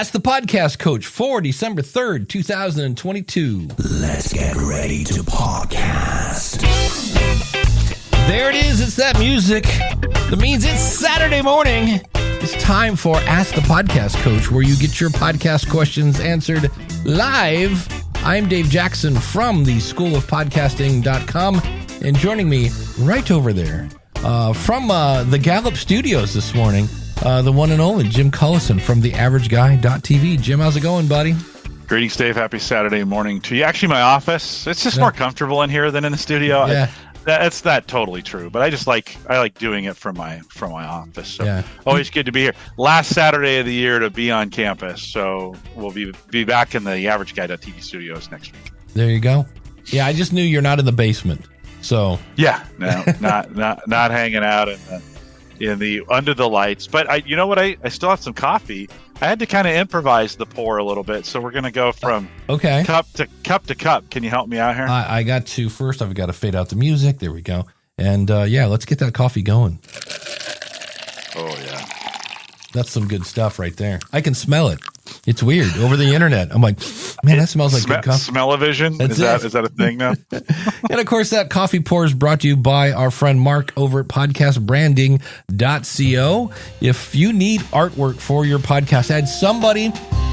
Ask the Podcast Coach for December 3rd, 2022. Let's get ready to podcast. There it is. It's that music. That means it's Saturday morning. It's time for Ask the Podcast Coach, where you get your podcast questions answered live. I'm Dave Jackson from the schoolofpodcasting.com, and joining me right over there from the Gallup Studios this morning, the one and only Jim Cullison from theaverageguy.tv. Jim, how's it going, buddy? Greetings, Dave. Happy Saturday morning to you. Actually, my office, it's just more comfortable in here than in the studio. Yeah. That's not totally true, but I like doing it from my office. So always good to be here. Last Saturday of the year to be on campus. So we'll be back in the AverageGuy.tv studios next week. There you go. Yeah, I just knew you're not in the basement. So yeah, no, not hanging out in the under the lights. But you know what? I still have some coffee. I had to kind of improvise the pour a little bit, so we're going to go from cup to cup. Can you help me out here? I've got to fade out the music. There we go. And let's get that coffee going. Oh, yeah. That's some good stuff right there. I can smell it. It's weird. Over the internet, I'm like, man, that smells like good coffee. Smell-o-vision? Is that a thing now? And, of course, that coffee pour is brought to you by our friend Mark over at podcastbranding.co. If you need artwork for your podcast,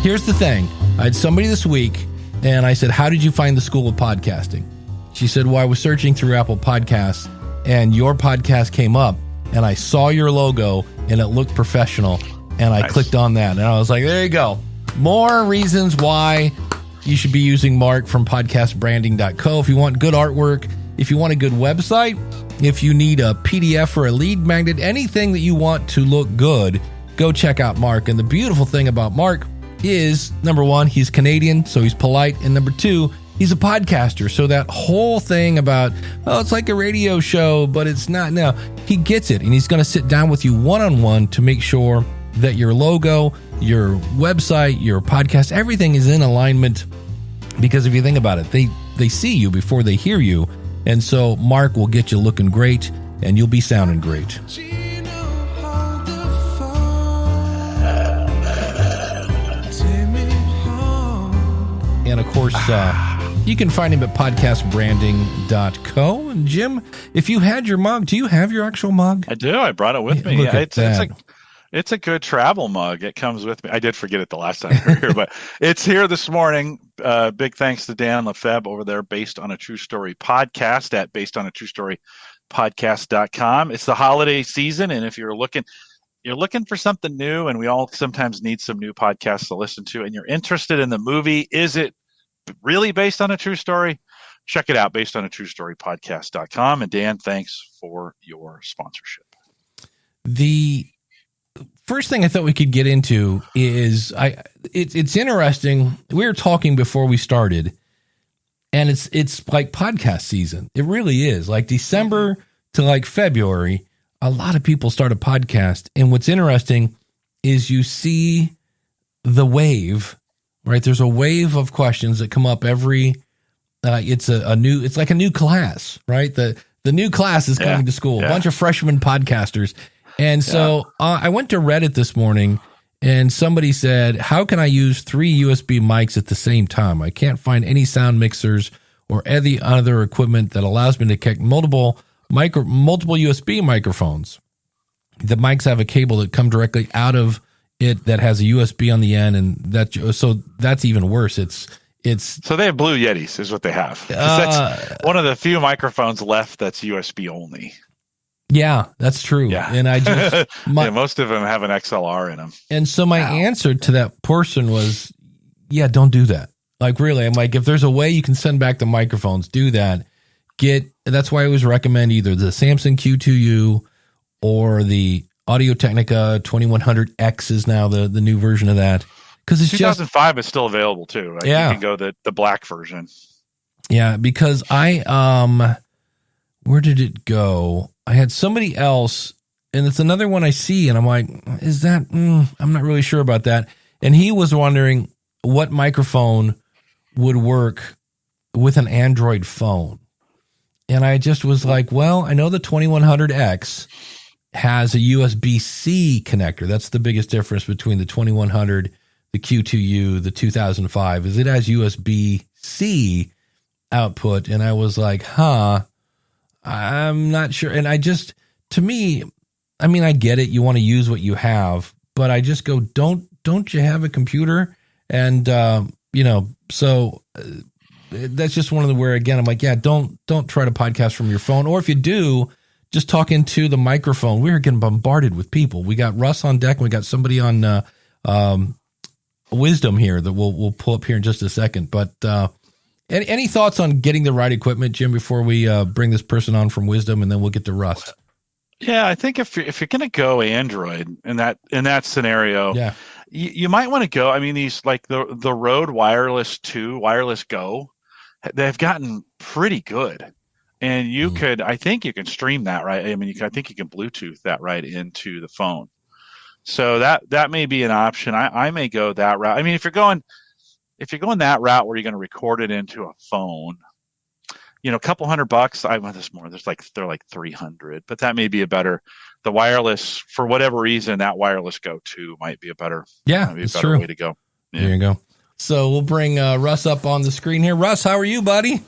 here's the thing. I had somebody this week, and I said, how did you find the School of Podcasting? She said, well, I was searching through Apple Podcasts, and your podcast came up, and I saw your logo, and it looked professional, and I clicked on that, and I was like, there you go. More reasons why you should be using Mark from podcastbranding.co. If you want good artwork, if you want a good website, if you need a PDF or a lead magnet, anything that you want to look good, go check out Mark. And the beautiful thing about Mark is, number one, he's Canadian, so he's polite. And number two, he's a podcaster. So that whole thing about, it's like a radio show, but it's not. No, he gets it. And he's going to sit down with you one-on-one to make sure that your logo, your website, your podcast, everything is in alignment. Because if you think about it, they see you before they hear you. And so Mark will get you looking great, and you'll be sounding great. And, of course, you can find him at podcastbranding.co. And, Jim, if you had your mug, do you have your actual mug? I do. I brought it with me. Look at that. It's a good travel mug. It comes with me. I did forget it the last time we were here, but it's here this morning. Big thanks to Dan Lefebvre over there, Based on a True Story podcast at basedonatruestorypodcast.com. It's the holiday season, and if you're looking for something new, and we all sometimes need some new podcasts to listen to, and you're interested in the movie, is it really based on a true story? Check it out, basedonatruestorypodcast.com. And Dan, thanks for your sponsorship. The first thing I thought we could get into is it's interesting. We were talking before we started, and it's like podcast season. It really is. Like December to like February, a lot of people start a podcast. And what's interesting is you see the wave, right? There's a wave of questions that come up every. It's like a new class, right? The new class is coming to school. A bunch of freshman podcasters. And so I went to Reddit this morning, and somebody said, how can I use 3 USB mics at the same time? I can't find any sound mixers or any other equipment that allows me to connect multiple USB microphones. The mics have a cable that come directly out of it that has a USB on the end, and that's even worse. So they have Blue Yetis is what they have. That's one of the few microphones left that's USB only. Yeah, that's true. Yeah. And I just most of them have an XLR in them. And so my answer to that person was, don't do that. Like, really, I'm like, if there's a way you can send back the microphones, do that. That's why I always recommend either the Samsung Q2U or the Audio-Technica 2100X is now the new version of that. Because it's 2005 is still available too. Right? Yeah. You can go the black version. Yeah, because where did it go? I had somebody else, and it's another one I see, and I'm like, is that, I'm not really sure about that. And he was wondering what microphone would work with an Android phone. And I just was like, well, I know the 2100X has a USB-C connector. That's the biggest difference between the 2100, the Q2U, the 2005, is it has USB-C output. And I was like, I'm not sure. And to me, I mean, I get it. You want to use what you have, but I just go, don't you have a computer? And, so that's just one of the, where again, I'm like, yeah, don't try to podcast from your phone. Or if you do, just talk into the microphone. We're getting bombarded with people. We got Russ on deck. And we got somebody on, Wisdom here that we'll pull up here in just a second. But, any thoughts on getting the right equipment, Jim, before we bring this person on from Wisdom, and then we'll get to Russ? Yeah, I think if you're going to go Android in that scenario, yeah, you might want to go. I mean, these like the Rode Wireless 2, Wireless Go, they've gotten pretty good, and you could, I think you can stream that, right? I mean, I think you can Bluetooth that right into the phone. So that may be an option. I may go that route. I mean, if you're going that route where you're going to record it into a phone, a couple $100, I want this more. They're like 300, but that may be the wireless, for whatever reason, that Wireless Go 2 might be a better true. way to go. Yeah. There you go. So we'll bring Russ up on the screen here. Russ, how are you, buddy?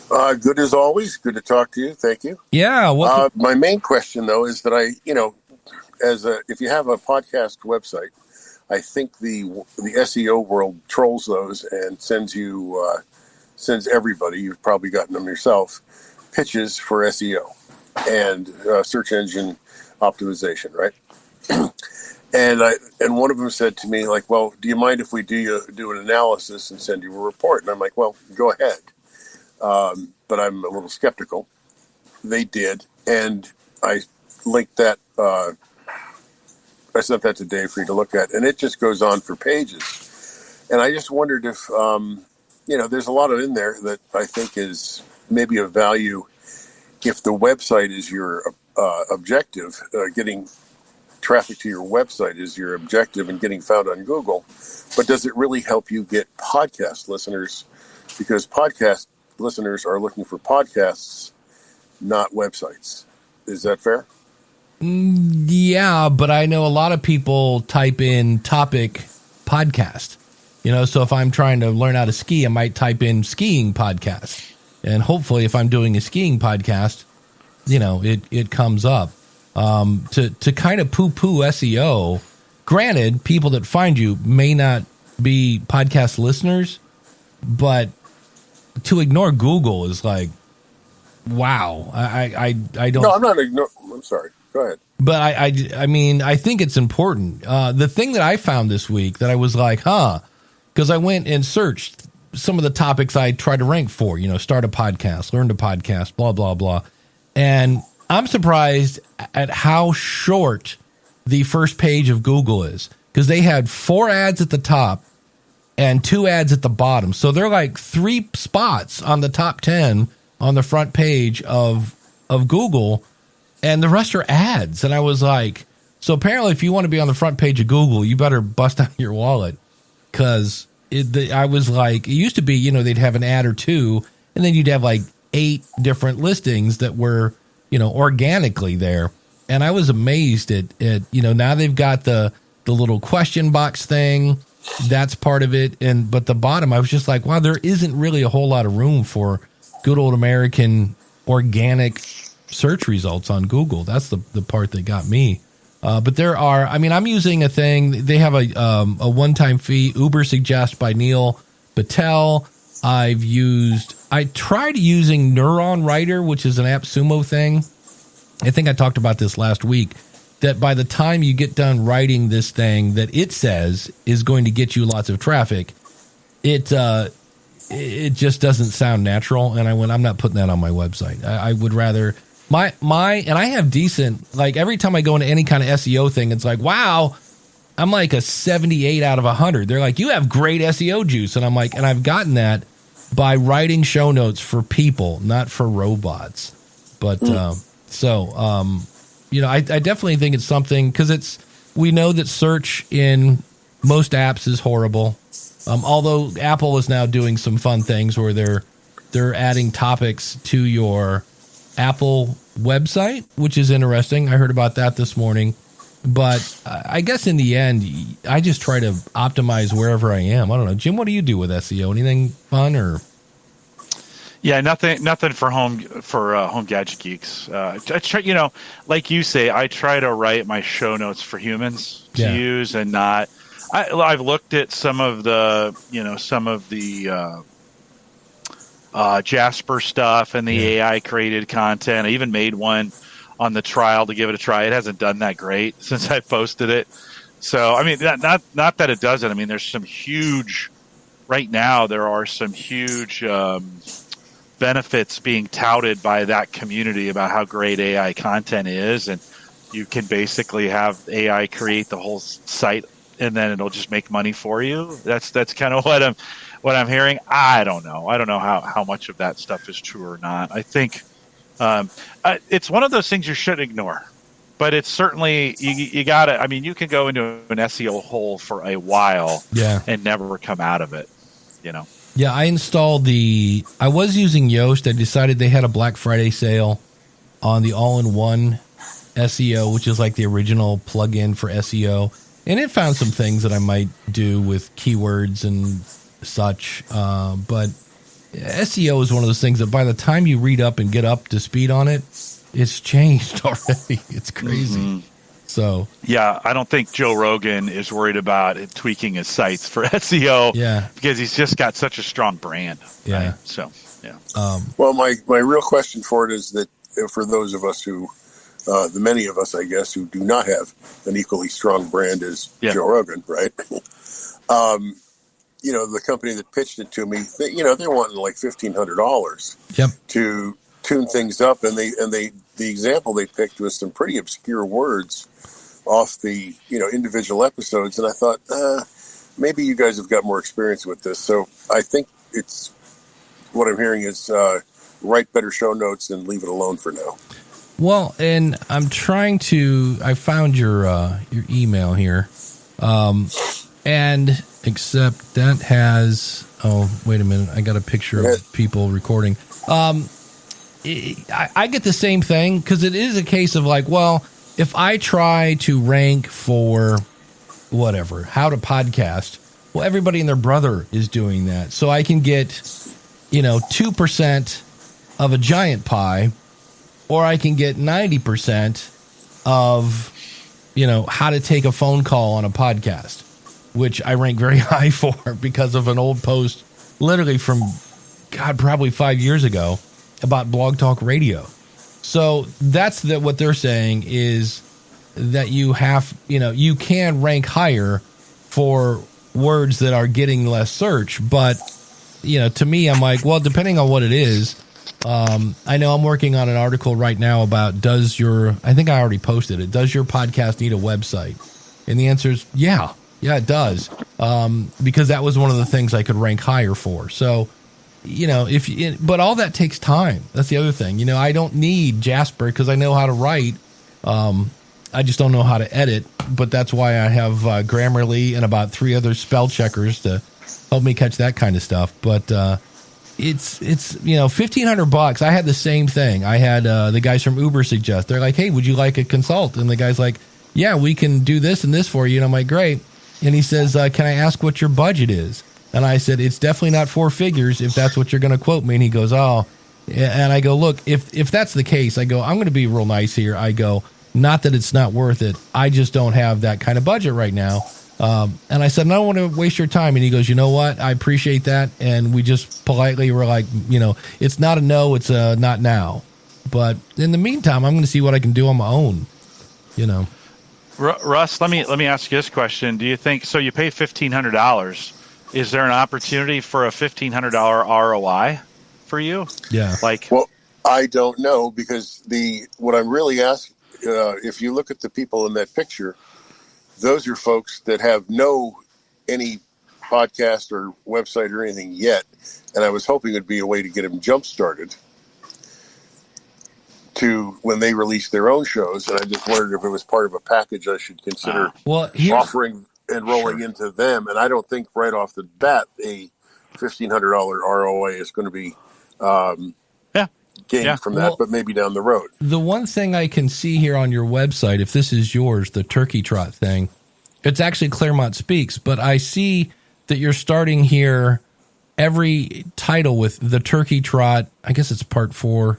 Good as always. Good to talk to you. Thank you. Yeah. My main question though is that if you have a podcast website, I think the SEO world trolls those and sends everybody, you've probably gotten them yourself, pitches for SEO and search engine optimization, right? and one of them said to me, like, well, do you mind if we do an analysis and send you a report? And I'm like, well, go ahead. But I'm a little skeptical. They did, and I linked that. I sent that to Dave for you to look at, and it just goes on for pages. And I just wondered if, there's a lot in there that I think is maybe of value if the website is your objective, getting traffic to your website is your objective and getting found on Google. But does it really help you get podcast listeners? Because podcast listeners are looking for podcasts, not websites. Is that fair? Yeah, but I know a lot of people type in topic podcast. So if I'm trying to learn how to ski, I might type in skiing podcast. And hopefully if I'm doing a skiing podcast, it comes up. To kind of poo-poo SEO, granted, people that find you may not be podcast listeners, but to ignore Google is like, wow. I don't. No, I'm not ignoring. I'm sorry. Go ahead. But I mean, I think it's important. The thing that I found this week that I was like, because I went and searched some of the topics I tried to rank for, start a podcast, learn to podcast, blah, blah, blah. And I'm surprised at how short the first page of Google is, because they had 4 ads at the top and 2 ads at the bottom. So they're like 3 spots on the top 10 on the front page of Google. And the rest are ads. And I was like, so apparently if you want to be on the front page of Google, you better bust out your wallet. Because I was like, it used to be, they'd have an ad or 2, and then you'd have like 8 different listings that were, organically there. And I was amazed at now they've got the little question box thing. That's part of it. But the bottom, I was just like, wow, there isn't really a whole lot of room for good old American organic search results on Google. That's the part that got me. But there are, I'm using a thing. They have a one-time fee, Uber Suggest by Neil Patel. I tried using Neuron Writer, which is an AppSumo thing. I think I talked about this last week, that by the time you get done writing this thing that it says is going to get you lots of traffic, it just doesn't sound natural. And I'm not putting that on my website. I would rather and I have decent, like every time I go into any kind of SEO thing, it's like, wow, I'm like a 78 out of 100. They're like, you have great SEO juice. And I'm like, and I've gotten that by writing show notes for people, not for robots. But, I definitely think it's something, because we know that search in most apps is horrible. Although Apple is now doing some fun things where they're adding topics to your Apple website, which is interesting. I heard about that this morning. But I guess in the end, I just try to optimize wherever I am. I don't know, Jim. What do you do with SEO? Anything fun or? Yeah, nothing for home gadget geeks. I try, like you say, I try to write my show notes for humans to use and not. I've looked at some of the Jasper stuff and the AI created content. I even made one on the trial to give it a try. It hasn't done that great since I posted it. So I mean, not that it doesn't. I mean, there's some huge. Right now, there are some huge. Benefits being touted by that community about how great AI content is, and you can basically have AI create the whole site, and then it'll just make money for you. That's kind of what I'm hearing. I don't know how much of that stuff is true or not. I think it's one of those things you shouldn't ignore, but it's certainly you got to. I mean, you can go into an SEO hole for a while, and never come out of it. Yeah, I installed I was using Yoast. I decided they had a Black Friday sale on the all-in-one SEO, which is like the original plugin for SEO. And it found some things that I might do with keywords and such. But SEO is one of those things that by the time you read up and get up to speed on it, it's changed already. It's crazy. Mm-hmm. So yeah, I don't think Joe Rogan is worried about tweaking his sites for SEO. Because he's just got such a strong brand. Yeah. Right? So yeah. Well, my real question for it is that for those of us who, the many of us, I guess, who do not have an equally strong brand as Joe Rogan, right? The company that pitched it to me, they're wanting like $1,500 to tune things up, and the example they picked was some pretty obscure words off the individual episodes, and I thought maybe you guys have got more experience with this, so I think it's what I'm hearing is write better show notes and leave it alone for now. Well, and I found your email here, and except that has wait a minute, I got a picture of people recording. I get the same thing because it is a case of like, well, if I try to rank for whatever, how to podcast, well, everybody and their brother is doing that. So I can get, 2% of a giant pie, or I can get 90% of, how to take a phone call on a podcast, which I rank very high for because of an old post literally from, probably 5 years ago about Blog Talk Radio. So that's what they're saying is that you have, you can rank higher for words that are getting less search. But, to me, I'm like, well, depending on what it is, I know I'm working on an article right now about I think I already posted it. Does your podcast need a website? And the answer is yeah, it does. Because that was one of the things I could rank higher for. So, but all that takes time. That's the other thing. I don't need Jasper because I know how to write. I just don't know how to edit. But that's why I have Grammarly and about 3 other spell checkers to help me catch that kind of stuff. But it's $1,500. I had the same thing. I had the guys from Uber suggest. They're like, hey, would you like a consult? And the guy's like, yeah, we can do this and this for you. And I'm like, great. And he says, can I ask what your budget is? And I said, it's definitely not 4 figures if that's what you're going to quote me. And he goes, oh. And I go, look, if that's the case, I go, I'm going to be real nice here. I go, not that it's not worth it. I just don't have that kind of budget right now. And I said, I don't want to waste your time. And he goes, you know what? I appreciate that. And we just politely were like, it's not a no, it's a not now. But in the meantime, I'm going to see what I can do on my own, Russ, let me ask you this question. Do you think, so you pay $1,500, is there an opportunity for a $1,500 ROI for you? Yeah. Well, I don't know because what I'm really asking, if you look at the people in that picture, those are folks that have any podcast or website or anything yet. And I was hoping it'd be a way to get them jump started to when they release their own shows. And I just wondered if it was part of a package I should consider offering and rolling into them. And I don't think right off the bat, a $1,500 ROI is going to be, gained from that, but maybe down the road. The one thing I can see here on your website, if this is yours, the Turkey Trot thing, it's actually Claremont Speaks, but I see that you're starting here every title with the Turkey Trot. I guess it's part 4.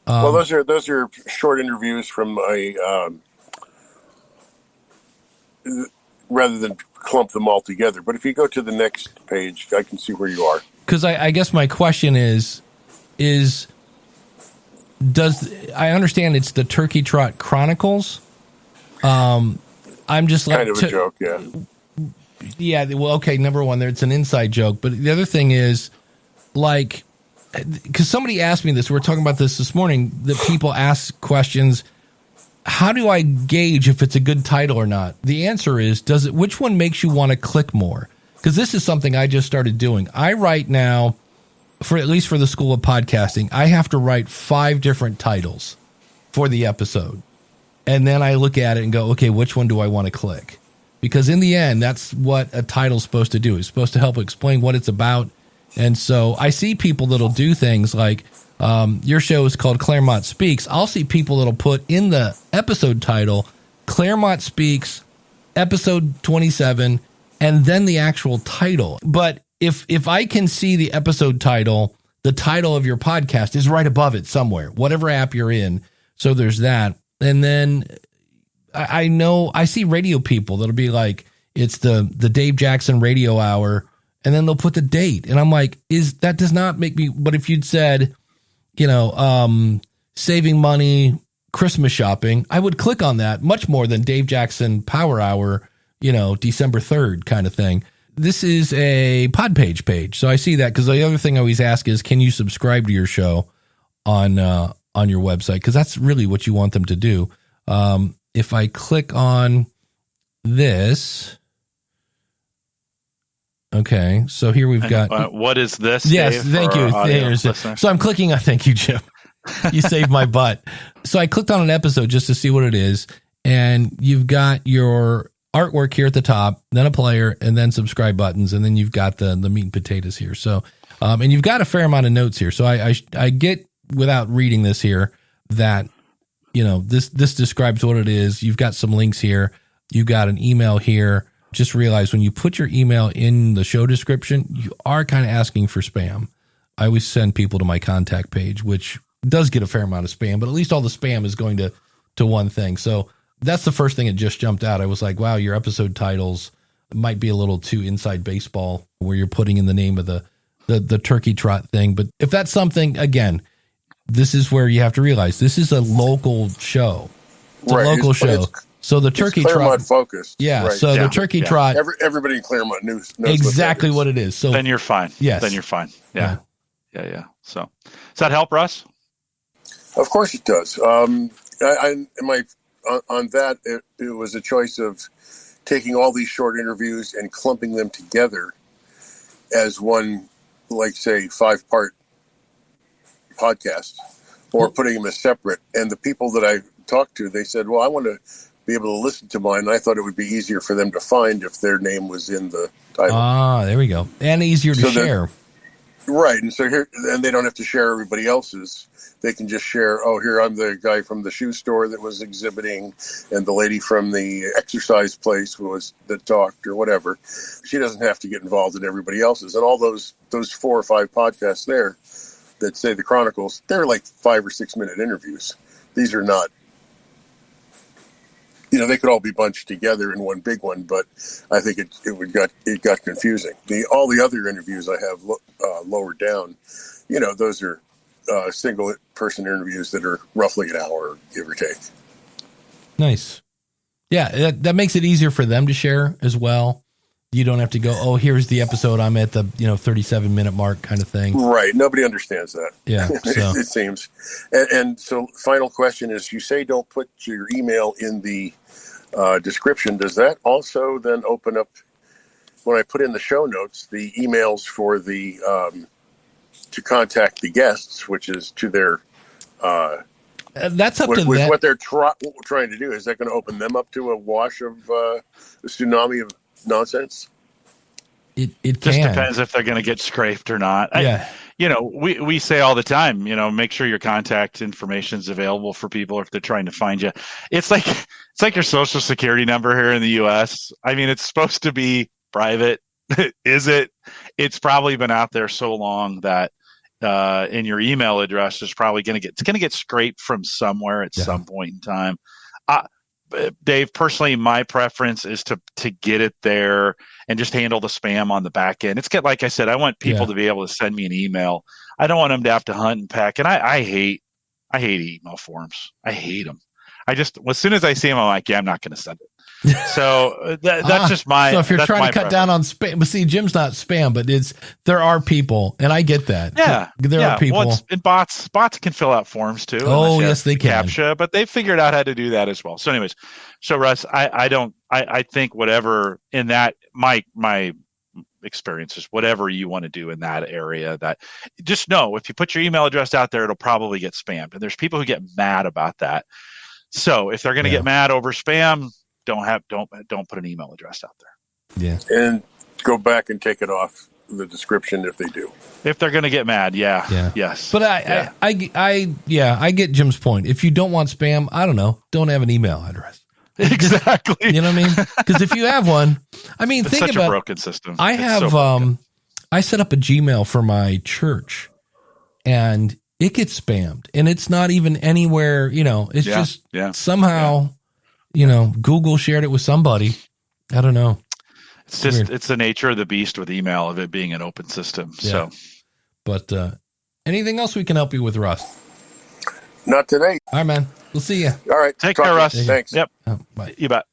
Well, those are short interviews from a rather than clump them all together. But if you go to the next page, I can see where you are. Because I guess my question is I understand it's the Turkey Trot Chronicles? I'm just like kind of a joke, yeah. Yeah, well, okay, number one, it's an inside joke. But the other thing is, like, because somebody asked me this, we were talking about this morning, that people ask questions, how do I gauge if it's a good title or not? The answer is, which one makes you want to click more? Because this is something I just started doing. I write now, at least for the School of Podcasting, I have to write 5 different titles for the episode. And then I look at it and go, okay, which one do I want to click? Because in the end, that's what a title's supposed to do. It's supposed to help explain what it's about. And so I see people that'll do things like, your show is called Claremont Speaks. I'll see people that'll put in the episode title, Claremont Speaks, episode 27, and then the actual title. But if I can see the episode title, the title of your podcast is right above it somewhere, whatever app you're in. So there's that. And then I know I see radio people that'll be like, it's the Dave Jackson Radio Hour, and then they'll put the date. And I'm like, that does not make me, but if you'd said, saving money, Christmas shopping, I would click on that much more than Dave Jackson Power Hour, December 3rd kind of thing. This is a Podpage page. So I see that, because the other thing I always ask is, can you subscribe to your show on your website? Because that's really what you want them to do. If I click on this, okay, so here we've got. What is this? Yes, Dave, thank you. So I'm clicking on. Thank you, Jim. You saved my butt. So I clicked on an episode just to see what it is, and you've got your artwork here at the top, then a player, and then subscribe buttons, and then you've got the meat and potatoes here. So, and you've got a fair amount of notes here. So I get, without reading this here, that this describes what it is. You've got some links here. You've got an email here. Just realize when you put your email in the show description, you are kind of asking for spam. I always send people to my contact page, which does get a fair amount of spam, but at least all the spam is going to one thing. So that's the first thing that just jumped out. I was like, wow, your episode titles might be a little too inside baseball, where you're putting in the name of the Turkey Trot thing. But if that's something, again, this is where you have to realize this is a local show. It's a local show. So the Turkey Trot, Claremont focused. Yeah. Right. So the Turkey Trot. Everybody in Claremont knows exactly what it is. So then you're fine. Yes. Then you're fine. Yeah. So does that help, Russ? Of course it does. On that, it was a choice of taking all these short interviews and clumping them together as one, like, say, 5-part podcast, or putting them as separate. And the people that I talked to, they said, well, I want to be able to listen to mine. And I thought it would be easier for them to find if their name was in the title. Ah, there we go. And easier to share. Right. And so here, and they don't have to share everybody else's. They can just share, here, I'm the guy from the shoe store that was exhibiting, and the lady from the exercise place that talked, or whatever. She doesn't have to get involved in everybody else's. And all those 4 or 5 podcasts there that say the Chronicles, they're like 5 or 6 minute interviews. These are not, they could all be bunched together in one big one, but I think it got confusing. All the other interviews I have lower down, those are single person interviews that are roughly an hour, give or take. Nice. Yeah, that makes it easier for them to share as well. You don't have to go, here's the episode, I'm at the 37-minute mark kind of thing. Right. Nobody understands that. Yeah. So. It seems. And so final question is, you say don't put your email in the description. Does that also then open up, when I put in the show notes, the emails for the to contact the guests, which is to their that's up to them. What they're trying to do, is that going to open them up to a wash of a tsunami of nonsense? It just depends if they're going to get scraped or not. Yeah. we say all the time, make sure your contact information is available for people if they're trying to find you. It's like your social security number here in the US. I mean, it's supposed to be private. Is it? It's probably been out there so long that in your email address is probably going to get scraped from somewhere at some point in time. Dave, personally, my preference is to get it there and just handle the spam on the back end. Like I said, I want people to be able to send me an email. I don't want them to have to hunt and peck. And I hate email forms. I hate them. As soon as I see them, I'm like, I'm not going to send it. So that's just my. So if you're trying to cut down on spam, but see, Jim's not spam, but there are people, and I get that. Yeah, there are people. Well, and bots can fill out forms too. Oh, yes, they can. CAPTCHA, but they figured out how to do that as well. So, anyways, Russ, I think whatever in that my experience is whatever you want to do in that area. That just know if you put your email address out there, it'll probably get spammed, and there's people who get mad about that. So if they're going to get mad over spam, don't put an email address out there. Yeah. And go back and take it off the description if they do. If they're going to get mad, yes. But I get Jim's point. If you don't want spam, I don't know, don't have an email address. Exactly. You know what I mean? Because if you have one, it's think such about a broken system. I have I set up a Gmail for my church, and it gets spammed, and it's not even anywhere. It's just somehow. Google shared it with somebody. I don't know. It's the nature of the beast with email, of it being an open system. Yeah. So, but anything else we can help you with, Russ? Not today. All right, man. We'll see you. All right. Take care, Russ. Thanks. Yep. Bye. You bet.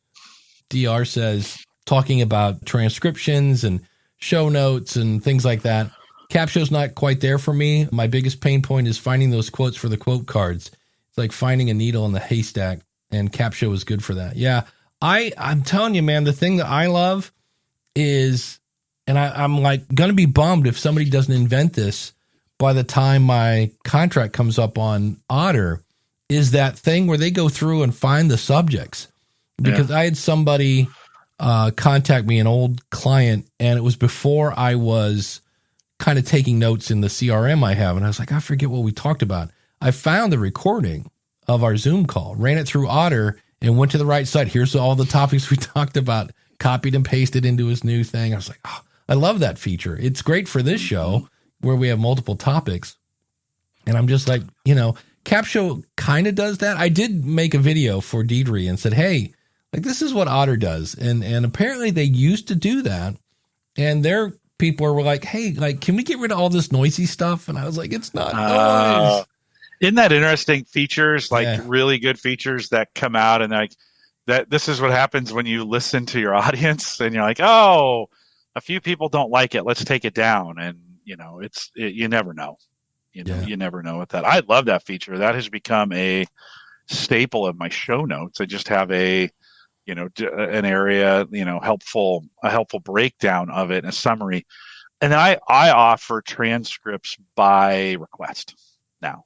DR says, talking about transcriptions and show notes and things like that. CAPTCHA's not quite there for me. My biggest pain point is finding those quotes for the quote cards. It's like finding a needle in the haystack. And CAPTCHA was good for that. Yeah, I'm telling you, man, the thing that I love is, and I'm like going to be bummed if somebody doesn't invent this by the time my contract comes up on Otter, is that thing where they go through and find the subjects. Because I had somebody contact me, an old client, and it was before I was kind of taking notes in the CRM I have. And I was like, I forget what we talked about. I found the recording of our Zoom call, ran it through Otter, and went to the right site. Here's all the topics we talked about, copied and pasted into his new thing. I was like, I love that feature. It's great for this show where we have multiple topics. And I'm just like, CAPTCHA kind of does that. I did make a video for Deidre and said, hey, like this is what Otter does. And apparently they used to do that. And their people were like, hey, like, can we get rid of all this noisy stuff? And I was like, it's not noise. Isn't that interesting? Features, really good features that come out, and like that. This is what happens when you listen to your audience, and you're like, "Oh, a few people don't like it. Let's take it down." And you never know. You never know with that. I love that feature. That has become a staple of my show notes. I just have an area, a helpful breakdown of it and a summary, and then I offer transcripts by request now.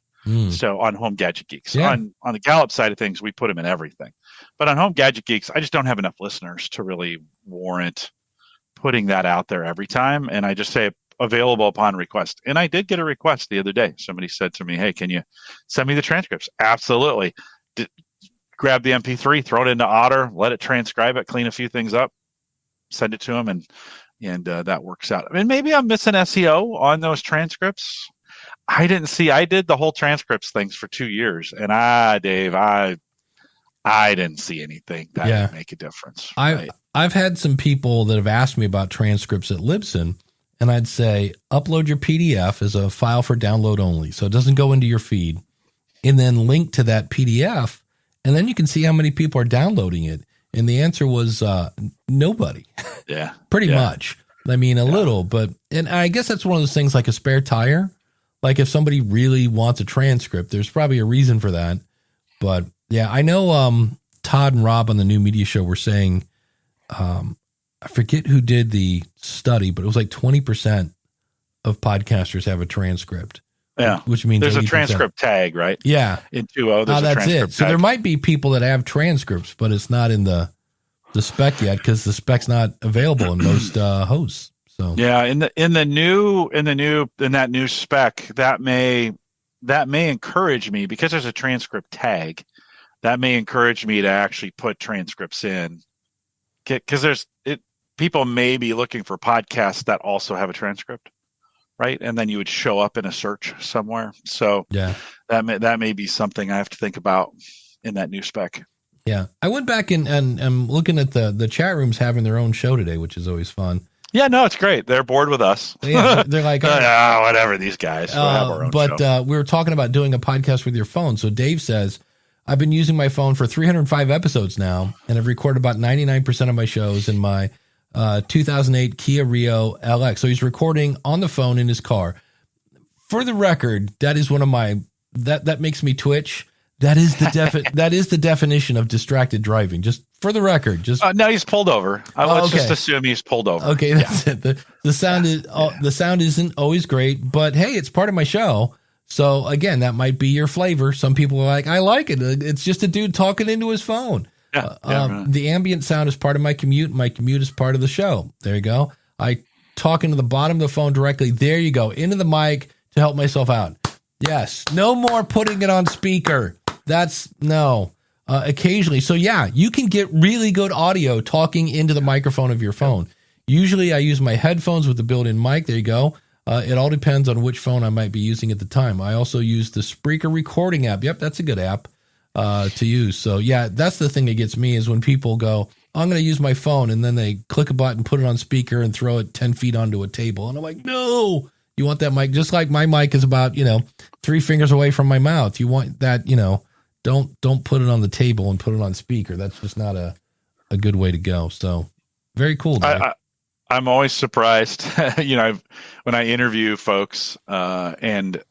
So on Home Gadget Geeks, on the Gallup side of things, we put them in everything. But on Home Gadget Geeks, I just don't have enough listeners to really warrant putting that out there every time. And I just say available upon request. And I did get a request the other day. Somebody said to me, hey, can you send me the transcripts? Absolutely. Grab the MP3, throw it into Otter, let it transcribe it, clean a few things up, send it to them, and that works out. I mean, maybe I'm missing SEO on those transcripts. I did the whole transcripts things for 2 years, and Dave, I didn't see anything that would make a difference. Right? I've had some people that have asked me about transcripts at Libsyn, and I'd say upload your PDF as a file for download only, so it doesn't go into your feed, and then link to that PDF, and then you can see how many people are downloading it. And the answer was nobody. Yeah, pretty much. I mean, a little, but and I guess that's one of those things like a spare tire. Like if somebody really wants a transcript, there's probably a reason for that. But yeah, I know Todd and Rob on the New Media Show were saying, I forget who did the study, but it was like 20% of podcasters have a transcript. Yeah. Which means there's 80%. A transcript tag, right? Yeah. In 2.0, there's a that's transcript it. tag. So there might be people that have transcripts, but it's not in the spec yet because the spec's not available in most hosts. So yeah, in that new spec, that may encourage me, because there's a transcript tag, that may encourage me to actually put transcripts in, because people may be looking for podcasts that also have a transcript, right? And then you would show up in a search somewhere. So yeah. that may be something I have to think about in that new spec. Yeah. I went back and I'm looking at the chat rooms having their own show today, which is always fun. Yeah, no, it's great. They're bored with us. Yeah, they're like, whatever, these guys. We'll have our own show. We were talking about doing a podcast with your phone. So Dave says, I've been using my phone for 305 episodes now, and I've recorded about 99% of my shows in my 2008 Kia Rio LX. So he's recording on the phone in his car. For the record, that is one of my that makes me twitch. That is the definition of distracted driving. Just for the record, no, he's pulled over. Let's just assume he's pulled over. Okay, that's it. The sound isn't always great, but hey, it's part of my show. So again, that might be your flavor. Some people are like, I like it. It's just a dude talking into his phone. Right. The ambient sound is part of my commute. My commute is part of the show. There you go. I talk into the bottom of the phone directly. There you go. Into the mic to help myself out. Yes. No more putting it on speaker. Occasionally. So yeah, you can get really good audio talking into the microphone of your phone. Usually I use my headphones with the built-in mic. There you go. It all depends on which phone I might be using at the time. I also use the Spreaker recording app. Yep, that's a good app to use. So yeah, that's the thing that gets me is when people go, I'm going to use my phone, and then they click a button, put it on speaker, and throw it 10 feet onto a table. And I'm like, no, you want that mic. Just like my mic is about, 3 fingers away from my mouth. You want that, don't put it on the table and put it on speaker. That's just not a good way to go. So very cool. I'm always surprised, when I interview folks and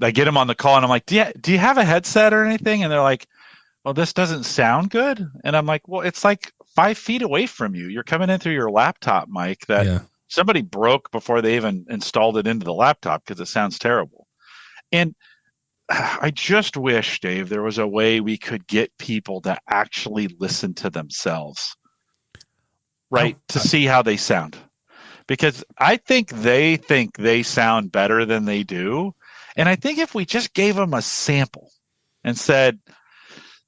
I get them on the call and I'm like, do you have a headset or anything? And they're like, well, this doesn't sound good. And I'm like, well, it's like 5 feet away from you. You're coming in through your laptop mic that somebody broke before they even installed it into the laptop because it sounds terrible. And I just wish, Dave, there was a way we could get people to actually listen to themselves, right? To see how they sound. Because I think they sound better than they do. And I think if we just gave them a sample and said,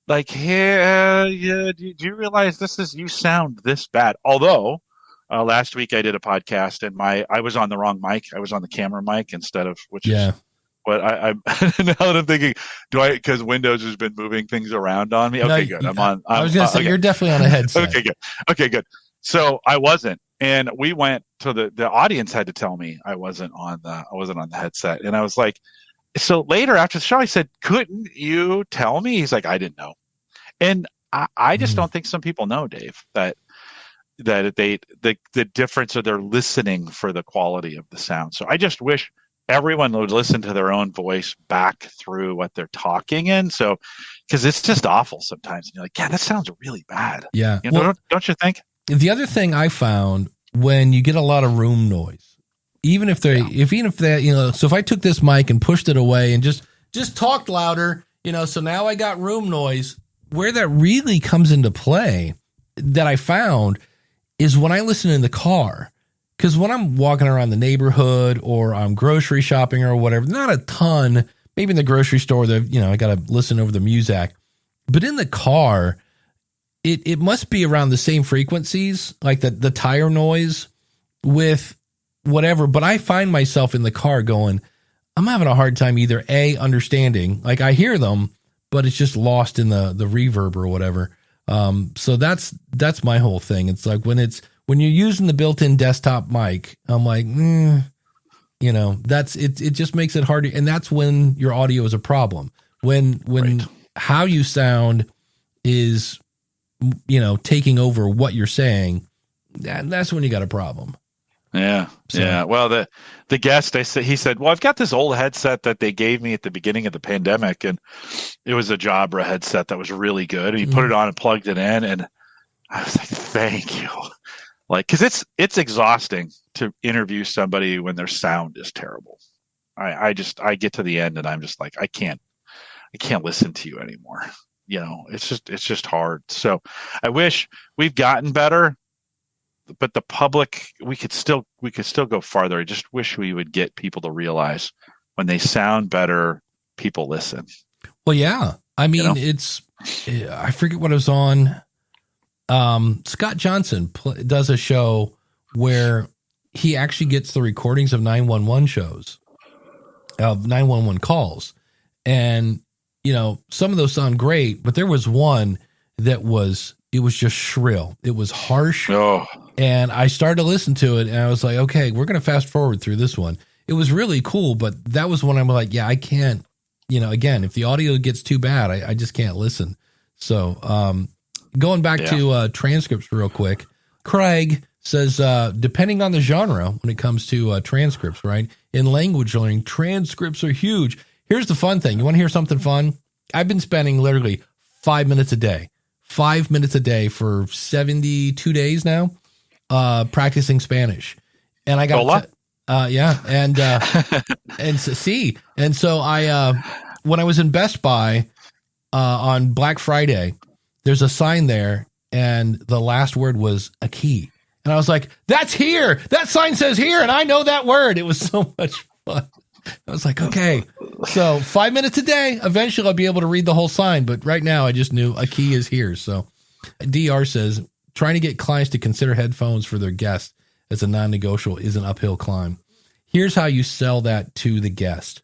like, do you realize you sound this bad? Although last week I did a podcast and I was on the wrong mic. I was on the camera mic instead of, is what I'm now that I'm thinking, because Windows has been moving things around on me. Okay, good. I was going to say, you're definitely on a headset. Okay, good. So I wasn't. And we went to the audience had to tell me I wasn't on the headset. And I was like, so later after the show, I said, couldn't you tell me? He's like, I didn't know. And I just don't think some people know, Dave, that the difference of their listening for the quality of the sound. So I just wish everyone would listen to their own voice back through what they're talking in. So, because it's just awful sometimes. And you're like, yeah, that sounds really bad. Yeah. Don't you think? The other thing I found when you get a lot of room noise, even if so if I took this mic and pushed it away and just talked louder, so now I got room noise. Where that really comes into play that I found is when I listen in the car. Because when I'm walking around the neighborhood or I'm grocery shopping or whatever, not a ton, maybe in the grocery store, I got to listen over the music. But in the car, it must be around the same frequencies, like the tire noise with whatever. But I find myself in the car going, I'm having a hard time either understanding, like I hear them, but it's just lost in the reverb or whatever. So that's my whole thing. It's like when you're using the built-in desktop mic, I'm like, that's it. It just makes it harder. And that's when your audio is a problem. When how you sound is, taking over what you're saying, that's when you got a problem. Yeah. So. Yeah. Well, the guest, he said, well, I've got this old headset that they gave me at the beginning of the pandemic, and it was a Jabra headset that was really good. And he put it on and plugged it in, and I was like, thank you. Like, because it's exhausting to interview somebody when their sound is terrible. I get to the end and I'm just like, I can't listen to you anymore. It's just hard. So I wish we've gotten better. the public, we could still go farther. I just wish we would get people to realize when they sound better, people listen. Well, yeah. I mean, I forget what it was on. Scott Johnson does a show where he actually gets the recordings of 911 shows, of 911 calls. And, some of those sound great, but there was one that was just shrill. It was harsh. Oh. And I started to listen to it and I was like, okay, we're going to fast forward through this one. It was really cool, but that was when I'm like, yeah, I can't, again, if the audio gets too bad, I just can't listen. So, going back to transcripts real quick, Craig says, depending on the genre, when it comes to transcripts, right? In language learning, transcripts are huge. Here's the fun thing. You want to hear something fun? I've been spending literally 5 minutes a day for 72 days now, practicing Spanish. And I got, and so I, when I was in Best Buy, on Black Friday, there's a sign there and the last word was a key. And I was like, that's here. That sign says here. And I know that word. It was so much fun. I was like, okay, so 5 minutes a day. Eventually I'll be able to read the whole sign. But right now I just knew a key is here. So DR says trying to get clients to consider headphones for their guests as a non-negotiable is an uphill climb. Here's how you sell that to the guest.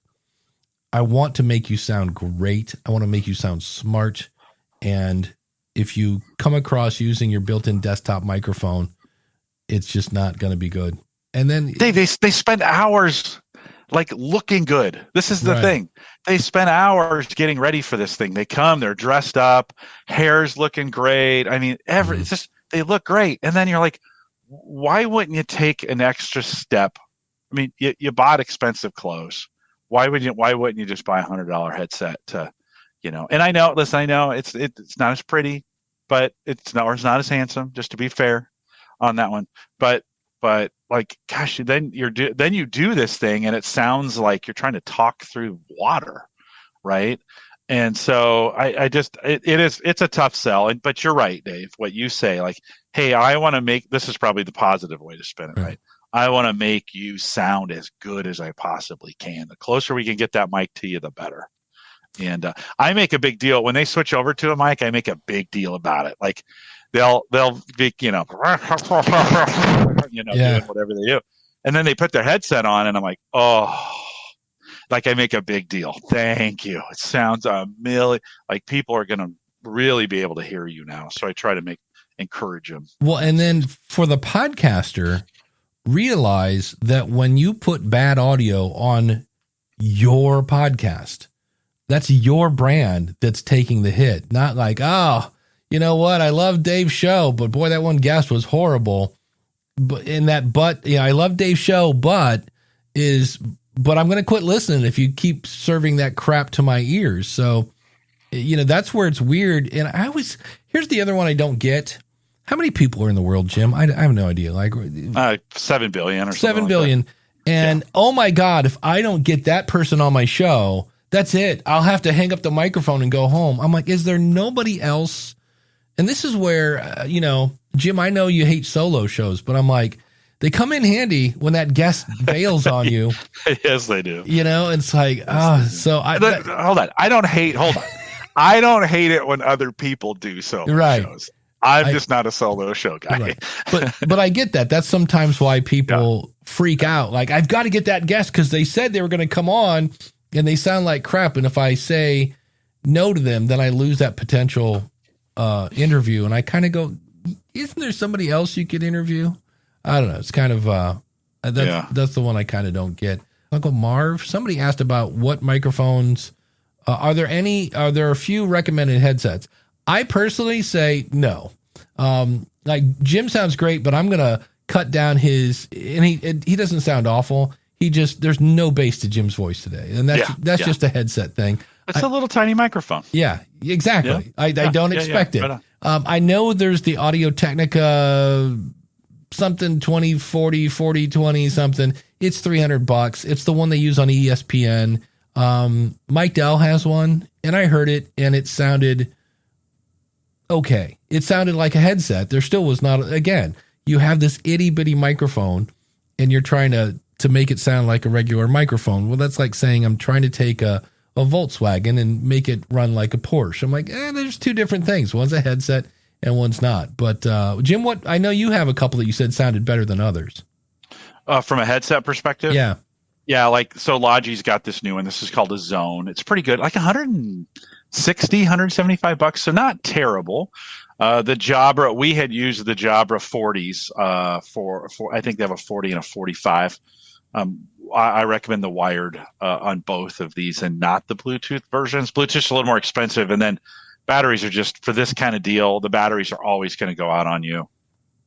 I want to make you sound great. I want to make you sound smart. And if you come across using your built-in desktop microphone, it's just not going to be good. And then they spend hours like looking good. This is the thing. They spend hours getting ready for this thing. They come, they're dressed up, hair's looking great. I mean, it's just, they look great. And then you're like, why wouldn't you take an extra step? I mean, you bought expensive clothes. Why wouldn't you just buy $100 headset to, and I know it's not as pretty, but it's not as handsome, just to be fair on that one. But like, gosh, then you do this thing and it sounds like you're trying to talk through water. Right. And so it's a tough sell. But you're right, Dave, what you say, like, hey, I want to make, this is probably the positive way to spin it. Right. I want to make you sound as good as I possibly can. The closer we can get that mic to you, the better. And I make a big deal when they switch over to a mic. I make a big deal about it. Like they'll be, doing whatever they do, and then they put their headset on, and I'm like, like I make a big deal. Thank you. It sounds a million. Like people are going to really be able to hear you now. So I try to encourage them. Well, and then for the podcaster, realize that when you put bad audio on your podcast, that's your brand that's taking the hit. Not like, you know what? I love Dave's show, but boy, that one guest was horrible. I love Dave's show, but I'm going to quit listening if you keep serving that crap to my ears. So, that's where it's weird. And here's the other one I don't get. How many people are in the world, Jim? I have no idea. Like 7 billion or 7 billion. Like and oh my God, if I don't get that person on my show, that's it. I'll have to hang up the microphone and go home. I'm like, is there nobody else? And this is where, Jim, I know you hate solo shows, but I'm like, they come in handy when that guest bails on you. Yes, they do. It's like, hold on. I don't hate it when other people do solo shows. I'm just not a solo show guy. Right. But I get that. That's sometimes why people freak out. Like, I've got to get that guest because they said they were going to come on and they sound like crap. And if I say no to them, then I lose that potential interview. And I kind of go, isn't there somebody else you could interview? I don't know. It's kind of, that's the one I kind of don't get. Uncle Marv, somebody asked about what microphones, are there a few recommended headsets? I personally say no. Like Jim sounds great, but I'm going to cut down his, and he doesn't sound awful. There's no bass to Jim's voice today. And that's just a headset thing. It's a little tiny microphone. Yeah, exactly. Yeah. I don't expect it. Right. I know there's the Audio Technica something 2040 4020 something. It's $300. It's the one they use on ESPN. Mike Dell has one, and I heard it, and it sounded okay. It sounded like a headset. There still was not. Again, you have this itty bitty microphone and you're trying to make it sound like a regular microphone. Well, that's like saying I'm trying to take a Volkswagen and make it run like a Porsche. I'm like, there's two different things. One's a headset and one's not. But Jim, I know you have a couple that you said sounded better than others. From a headset perspective? Yeah. Yeah, so Logi's got this new one. This is called a Zone. It's pretty good, like $160, $175, so not terrible. The Jabra, we had used the Jabra 40s for I think they have a 40 and a 45. I recommend the wired on both of these and not the Bluetooth versions. Bluetooth's a little more expensive, and then batteries are just, for this kind of deal, the batteries are always going to go out on you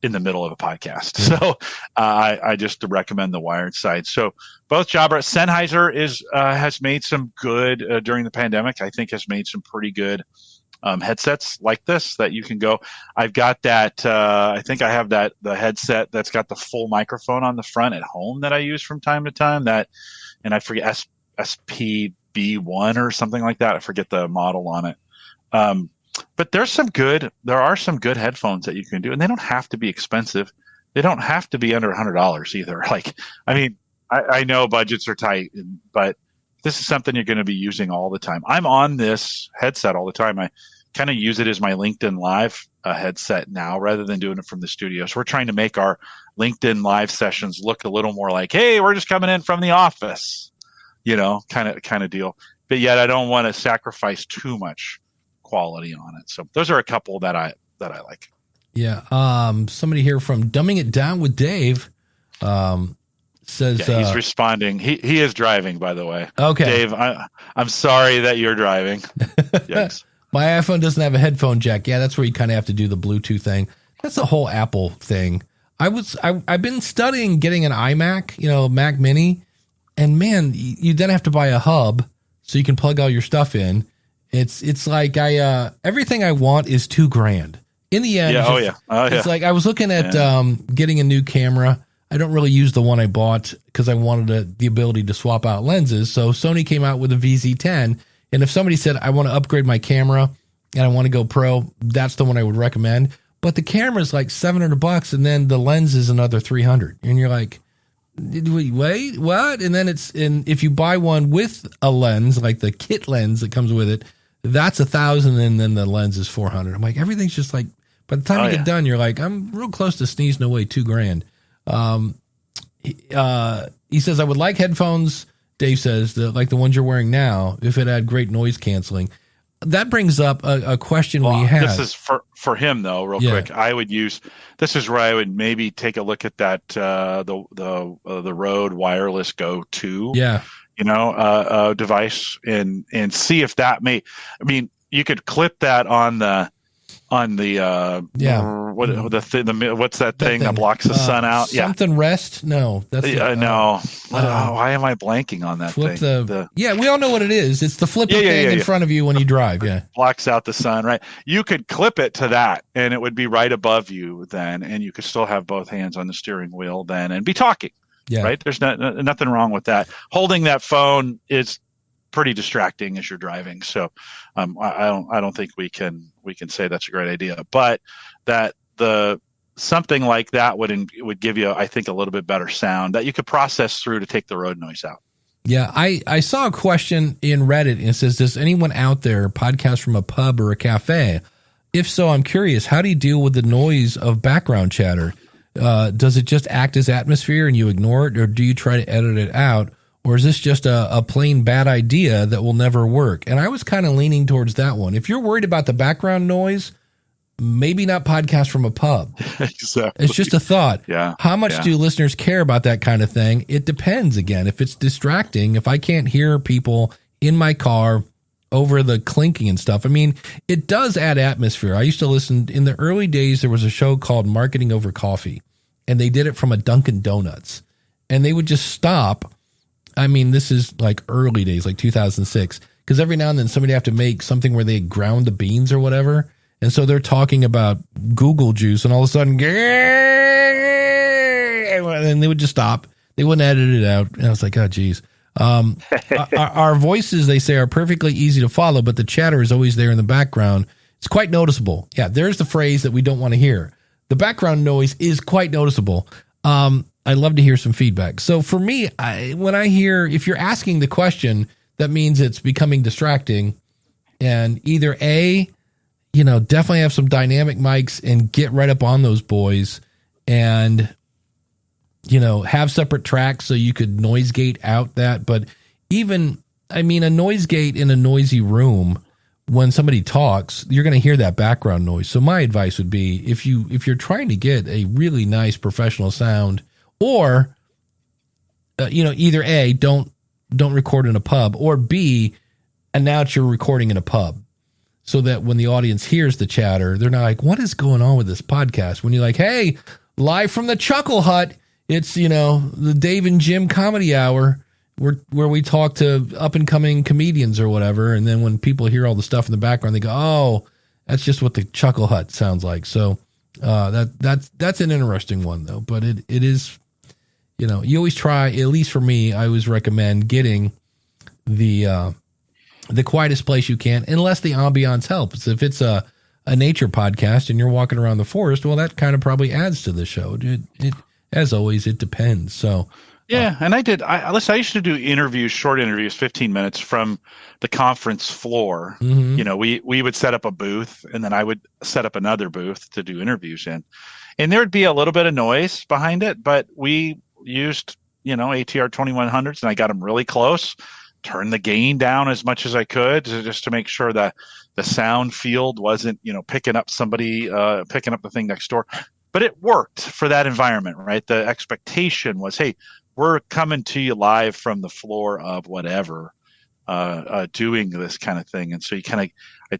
in the middle of a podcast. So I just recommend the wired side. So both Jabra, Sennheiser has made some good during the pandemic. I think has made some pretty good headsets like this that you can go. I've got that. I think I have the headset that's got the full microphone on the front at home that I use from time to time. And I forget SPB1 or something like that. I forget the model on it. But there are some good headphones that you can do, and they don't have to be expensive. They don't have to be under $100 either. I know budgets are tight, but this is something you're going to be using all the time. I'm on this headset all the time. I kind of use it as my LinkedIn Live headset now rather than doing it from the studio. So we're trying to make our LinkedIn Live sessions look a little more like, hey, we're just coming in from the office, kind of deal. But yet I don't want to sacrifice too much quality on it. So those are a couple that I like. Yeah. Somebody here from Dumbing It Down with Dave says he's responding. He is driving, by the way. Okay. Dave, I'm sorry that you're driving. Yes. My iPhone doesn't have a headphone jack. Yeah, that's where you kind of have to do the Bluetooth thing. That's the whole Apple thing. I've been studying getting an iMac, Mac Mini, and man, you then have to buy a hub so you can plug all your stuff in. It's like everything I want is $2,000 in the end. It's like I was looking at getting a new camera. I don't really use the one I bought because I wanted the ability to swap out lenses. So Sony came out with a VZ10, and if somebody said I want to upgrade my camera and I want to go pro, that's the one I would recommend. But the camera is like $700, and then the lens is another $300, and you're like, wait, what? And then if you buy one with a lens, like the kit lens that comes with it, that's $1,000, and then the lens is $400. I'm like, everything's just like, by the time you get done, you're like, I'm real close to sneezing away $2,000. He says, I would like headphones, Dave says, like the ones you're wearing now, if it had great noise canceling. That brings up a question we had. This is for him, though, real quick. This is where I would maybe take a look at that, the Rode Wireless Go 2. Yeah. Device and see if that you could clip that on the what's that thing that blocks the sun out? Something rest? No, that's no. Why am I blanking on that thing? We all know what it is. It's the flipper thing in front of you when you drive. Yeah, blocks out the sun. Right. You could clip it to that, and it would be right above you then, and you could still have both hands on the steering wheel then, and be talking. Yeah. Right. There's nothing wrong with that. Holding that phone is pretty distracting as you're driving. So I don't think we can say that's a great idea, but that something like that would give you, I think, a little bit better sound that you could process through to take the road noise out. Yeah. I saw a question in Reddit, and it says, does anyone out there podcast from a pub or a cafe? If so, I'm curious, how do you deal with the noise of background chatter? Does it just act as atmosphere and you ignore it, or do you try to edit it out? Or is this just a plain bad idea that will never work? And I was kind of leaning towards that one. If you're worried about the background noise, maybe not podcast from a pub. Exactly. It's just a thought. Yeah. How much do listeners care about that kind of thing? It depends. Again, if it's distracting, if I can't hear people in my car over the clinking and stuff, it does add atmosphere. I used to listen in the early days. There was a show called Marketing Over Coffee, and they did it from a Dunkin' Donuts, and they would just stop. This is like early days, like 2006, because every now and then somebody have to make something where they ground the beans or whatever. And so they're talking about Google juice, and all of a sudden, and they would just stop. They wouldn't edit it out. And I was like, oh, geez. Our voices, they say, are perfectly easy to follow, but the chatter is always there in the background. It's quite noticeable. Yeah, there's the phrase that we don't want to hear. the background noise is quite noticeable. I'd love to hear some feedback. So for me, when I hear, if you're asking the question, that means it's becoming distracting. And either A, definitely have some dynamic mics and get right up on those boys and, have separate tracks so you could noise gate out that. But a noise gate in a noisy room, when somebody talks, you're going to hear that background noise. So my advice would be if you're trying to get a really nice professional sound, or either A, don't record in a pub, or B, announce you're recording in a pub, so that when the audience hears the chatter, they're not like, what is going on with this podcast? When you're like, hey, live from the Chuckle Hut, it's the Dave and Jim Comedy Hour, where we talk to up and coming comedians or whatever. And then when people hear all the stuff in the background, they go, oh, that's just what the Chuckle Hut sounds like. So that's an interesting one though. But it is, you always try, at least for me, I always recommend getting the quietest place you can, unless the ambiance helps. If it's a nature podcast and you're walking around the forest, well, that kind of probably adds to the show. It as always, it depends. So, yeah, and I used to do interviews, short interviews, 15 minutes from the conference floor. Mm-hmm. We would set up a booth, and then I would set up another booth to do interviews in. And there would be a little bit of noise behind it, but we used, ATR 2100s, and I got them really close, turned the gain down as much as I could just to make sure that the sound field wasn't, picking up somebody, picking up the thing next door. But it worked for that environment, right? The expectation was, hey, we're coming to you live from the floor of whatever, doing this kind of thing. And so I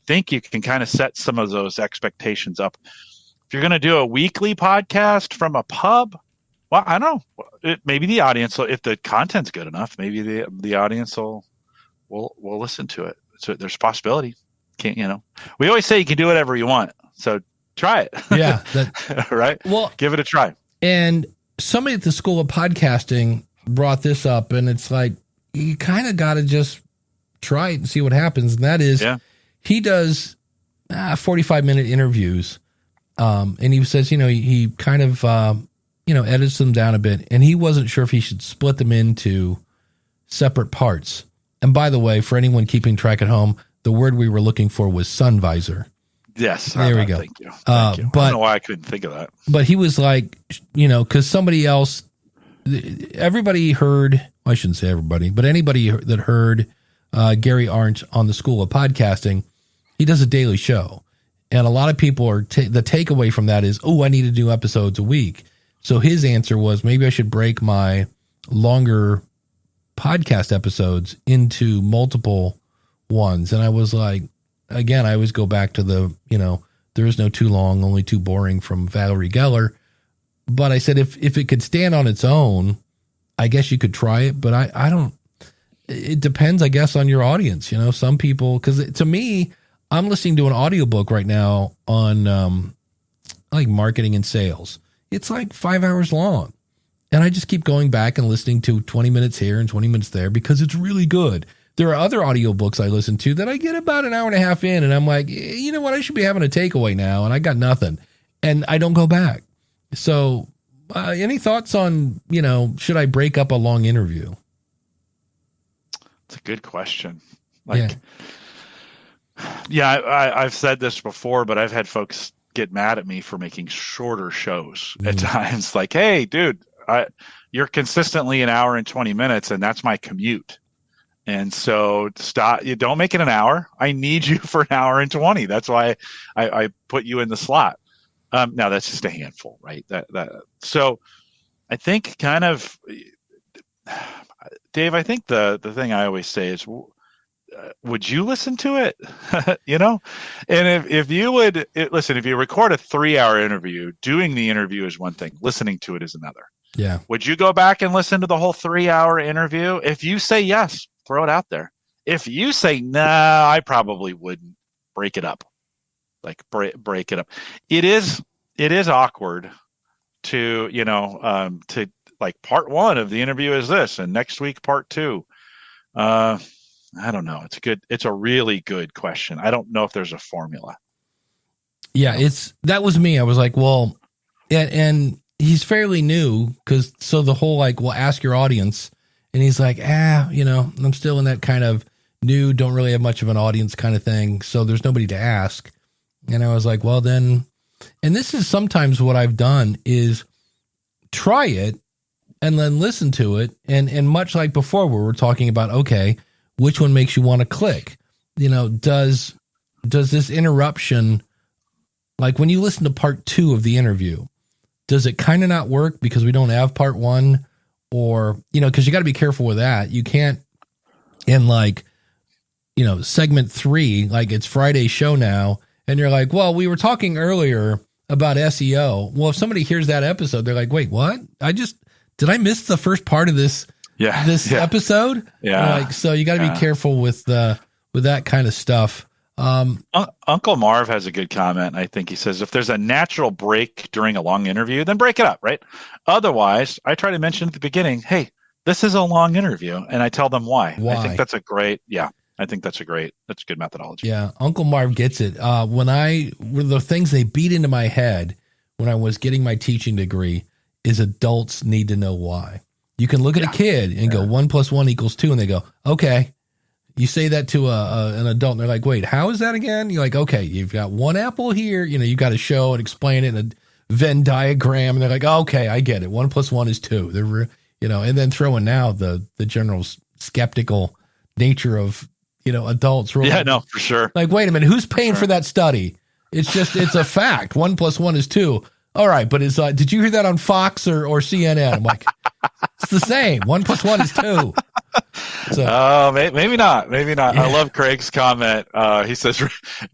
think you can kind of set some of those expectations up. If you're going to do a weekly podcast from a pub, well, I don't know. Maybe the audience will, if the content's good enough, maybe the audience will listen to it. So there's a possibility. We always say you can do whatever you want. So try it. Yeah. Right. Well, give it a try. And somebody at the School of Podcasting brought this up, and it's like, you kind of got to just try it and see what happens. And that is, he does 45-minute interviews. And he says, he kind of, edits them down a bit, and he wasn't sure if he should split them into separate parts. And by the way, for anyone keeping track at home, the word we were looking for was sun visor. Yes. There we go. Thank you. But, I don't know why I couldn't think of that. But he was like, because somebody else, everybody heard, well, I shouldn't say everybody, but anybody that heard Gary Arndt on the School of Podcasting, he does a daily show. And a lot of people are, the takeaway from that is, I need to do episodes a week. So his answer was, maybe I should break my longer podcast episodes into multiple ones. And I was like, again, I always go back to the, there is no too long, only too boring from Valerie Geller. But I said, if it could stand on its own, I guess you could try it. But I don't, it depends, I guess, on your audience. Some people, because to me, I'm listening to an audiobook right now on like marketing and sales. It's like 5 hours long. And I just keep going back and listening to 20 minutes here and 20 minutes there because it's really good. There are other audiobooks I listen to that I get about an hour and a half in, and I'm like, you know what? I should be having a takeaway now, and I got nothing. And I don't go back. So any thoughts on, should I break up a long interview? It's a good question. I've said this before, but I've had folks get mad at me for making shorter shows at times. Like, hey, dude, you're consistently an hour and 20 minutes, and that's my commute. And so stop. You don't make it an hour. I need you for an hour and 20. That's why I put you in the slot. Now that's just a handful, right? So I think kind of, Dave, I think the thing I always say is, would you listen to it? And if you would listen, if you record a 3-hour interview, doing the interview is one thing, listening to it is another. Yeah. Would you go back and listen to the whole 3-hour interview? If you say yes, throw it out there. If you say no, I probably wouldn't. Break it up. Like break it up. It is awkward to, to like part 1 of the interview is this, and next week part 2. I don't know. It's a really good question. I don't know if there's a formula. Yeah, that was me. I was like, well, and he's fairly new so the whole like, well, ask your audience. And he's like, I'm still in that kind of new, don't really have much of an audience kind of thing. So there's nobody to ask. And I was like, well then, and this is sometimes what I've done is try it and then listen to it. And much like before, where we're talking about, okay, which one makes you want to click? Does this interruption, like when you listen to part 2 of the interview, does it kind of not work because we don't have part 1? Or, because you got to be careful with that. You can't, in like, segment 3, like it's Friday's show now, and you're like, well, we were talking earlier about SEO. Well, if somebody hears that episode, they're like, wait, what? Did I miss the first part of this episode? Yeah. So you got to be careful with that kind of stuff. Uncle Marv has a good comment. I think he says, if there's a natural break during a long interview, then break it up, right? Otherwise, I try to mention at the beginning, hey, this is a long interview, and I tell them why. I think that's that's good methodology. Yeah. Uncle Marv gets it. The things they beat into my head when I was getting my teaching degree is adults need to know why. You can look at a kid and go 1 + 1 = 2, and they go, okay. You say that to an adult, and they're like, wait, how is that again? You're like, okay, you've got one apple here. You got to show and explain it in a Venn diagram. And they're like, okay, I get it. 1 + 1 = 2. They're, and then throw in now the general skeptical nature of, adults. Really, no, for sure. Like, wait a minute, who's paying for that study? It's a fact. 1 + 1 = 2. All right, but did you hear that on Fox or CNN? I'm like, it's the same. 1 + 1 = 2. So, maybe not. Yeah. I love Craig's comment. He says,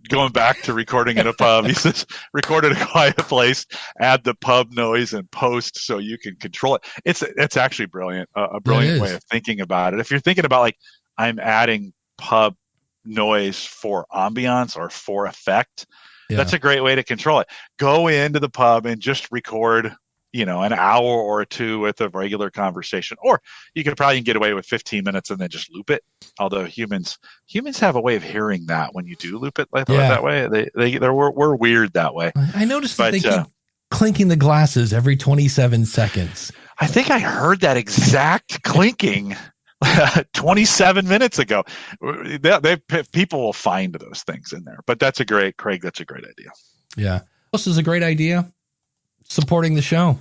going back to recording in a pub, he says, record in a quiet place, add the pub noise and post so you can control it. It's actually brilliant. A brilliant way of thinking about it. If you're thinking about like, I'm adding pub noise for ambiance or for effect, that's a great way to control it. Go into the pub and just record an hour or 2 with a regular conversation, or you could probably get away with 15 minutes and then just loop it. Although humans have a way of hearing that when you do loop it that way, we're weird that way. I noticed that they keep clinking the glasses every 27 seconds. I think I heard that exact clinking 27 minutes ago. People will find those things in there, but that's a great idea. Yeah. This is a great idea. Supporting the show.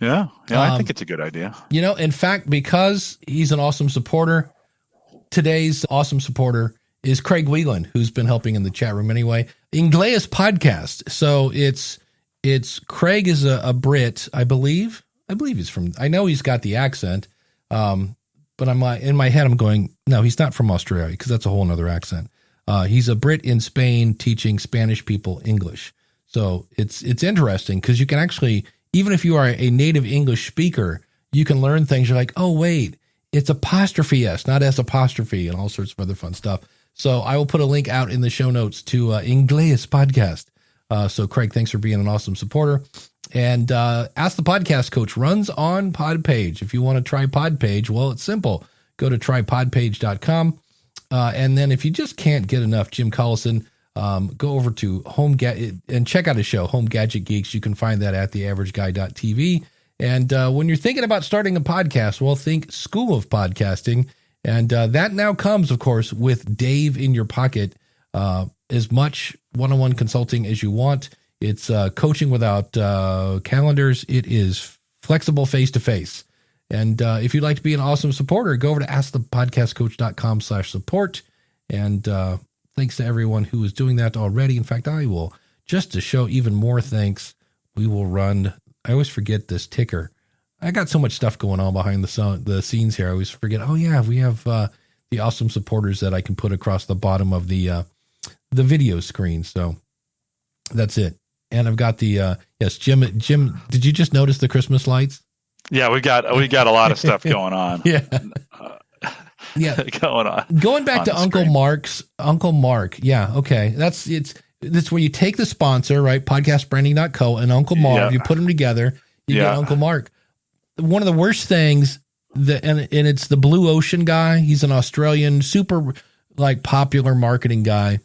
Yeah, I think it's a good idea. In fact, because he's an awesome supporter, today's awesome supporter is Craig Whelan, who's been helping in the chat room anyway. Ingleus podcast. So it's Craig is a Brit, I believe he's from, I know he's got the accent, but in my head I'm going, no, he's not from Australia because that's a whole nother accent. He's a Brit in Spain teaching Spanish people English. So it's interesting because you can actually, even if you are a native English speaker, you can learn things. You're like, oh, wait, it's apostrophe S, not S apostrophe, and all sorts of other fun stuff. So I will put a link out in the show notes to Ingleus podcast. So Craig, thanks for being an awesome supporter. And Ask the Podcast Coach runs on Podpage. If you want to try Podpage, well, it's simple. Go to trypodpage.com. And then if you just can't get enough Jim Collison, go over to and check out his show, Home Gadget Geeks. You can find that at theaverageguy.tv. And when you're thinking about starting a podcast, well, think School of Podcasting. And that now comes, of course, with Dave in your pocket. As much one-on-one consulting as you want. It's coaching without calendars. It is flexible face-to-face. And if you'd like to be an awesome supporter, go over to askthepodcastcoach.com/support. And thanks to everyone who is doing that already. In fact, I will, just to show even more thanks, we will run, I always forget this ticker. I got so much stuff going on behind the scenes here. I always forget, oh yeah, we have the awesome supporters that I can put across the bottom of the video screen. So that's it. And I've got the, yes, Jim, did you just notice the Christmas lights? Yeah, we got a lot of stuff going on. Yeah. Going on. Going back to Uncle Mark. Yeah. Okay. That's where you take the sponsor, right? Podcastbranding.co and Uncle Mark, you put them together, you get Uncle Mark. One of the worst things and it's the Blue Ocean guy. He's an Australian, super popular marketing guy.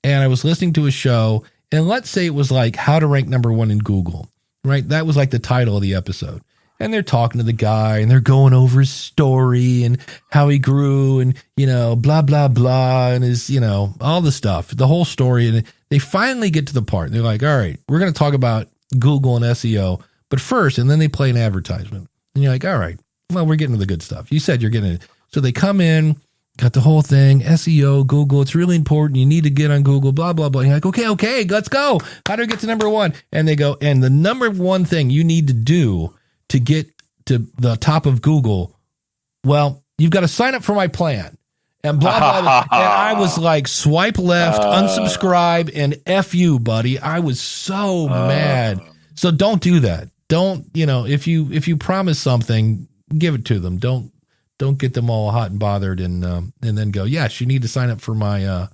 And I was listening to his show, and let's say it was like how to rank number 1 in Google. right? That was like the title of the episode. And they're talking to the guy and they're going over his story and how he grew and, blah, blah, blah. And his, all the stuff, the whole story. And they finally get to the part. They're like, all right, we're going to talk about Google and SEO. But first, and then they play an advertisement. And you're like, all right, well, we're getting to the good stuff. You said you're getting it. So they come in, got the whole thing, SEO, Google. It's really important. You need to get on Google, blah, blah, blah. And you're like, okay, let's go. How do I get to number one? And they go, and the number one thing you need to do to get to the top of Google, well, you've got to sign up for my plan. And blah, blah, blah. And I was like, swipe left, unsubscribe, and F you, buddy. I was so mad. So don't do that. Don't, if you promise something, give it to them. Don't get them all hot and bothered and then go, yes, you need to sign up for my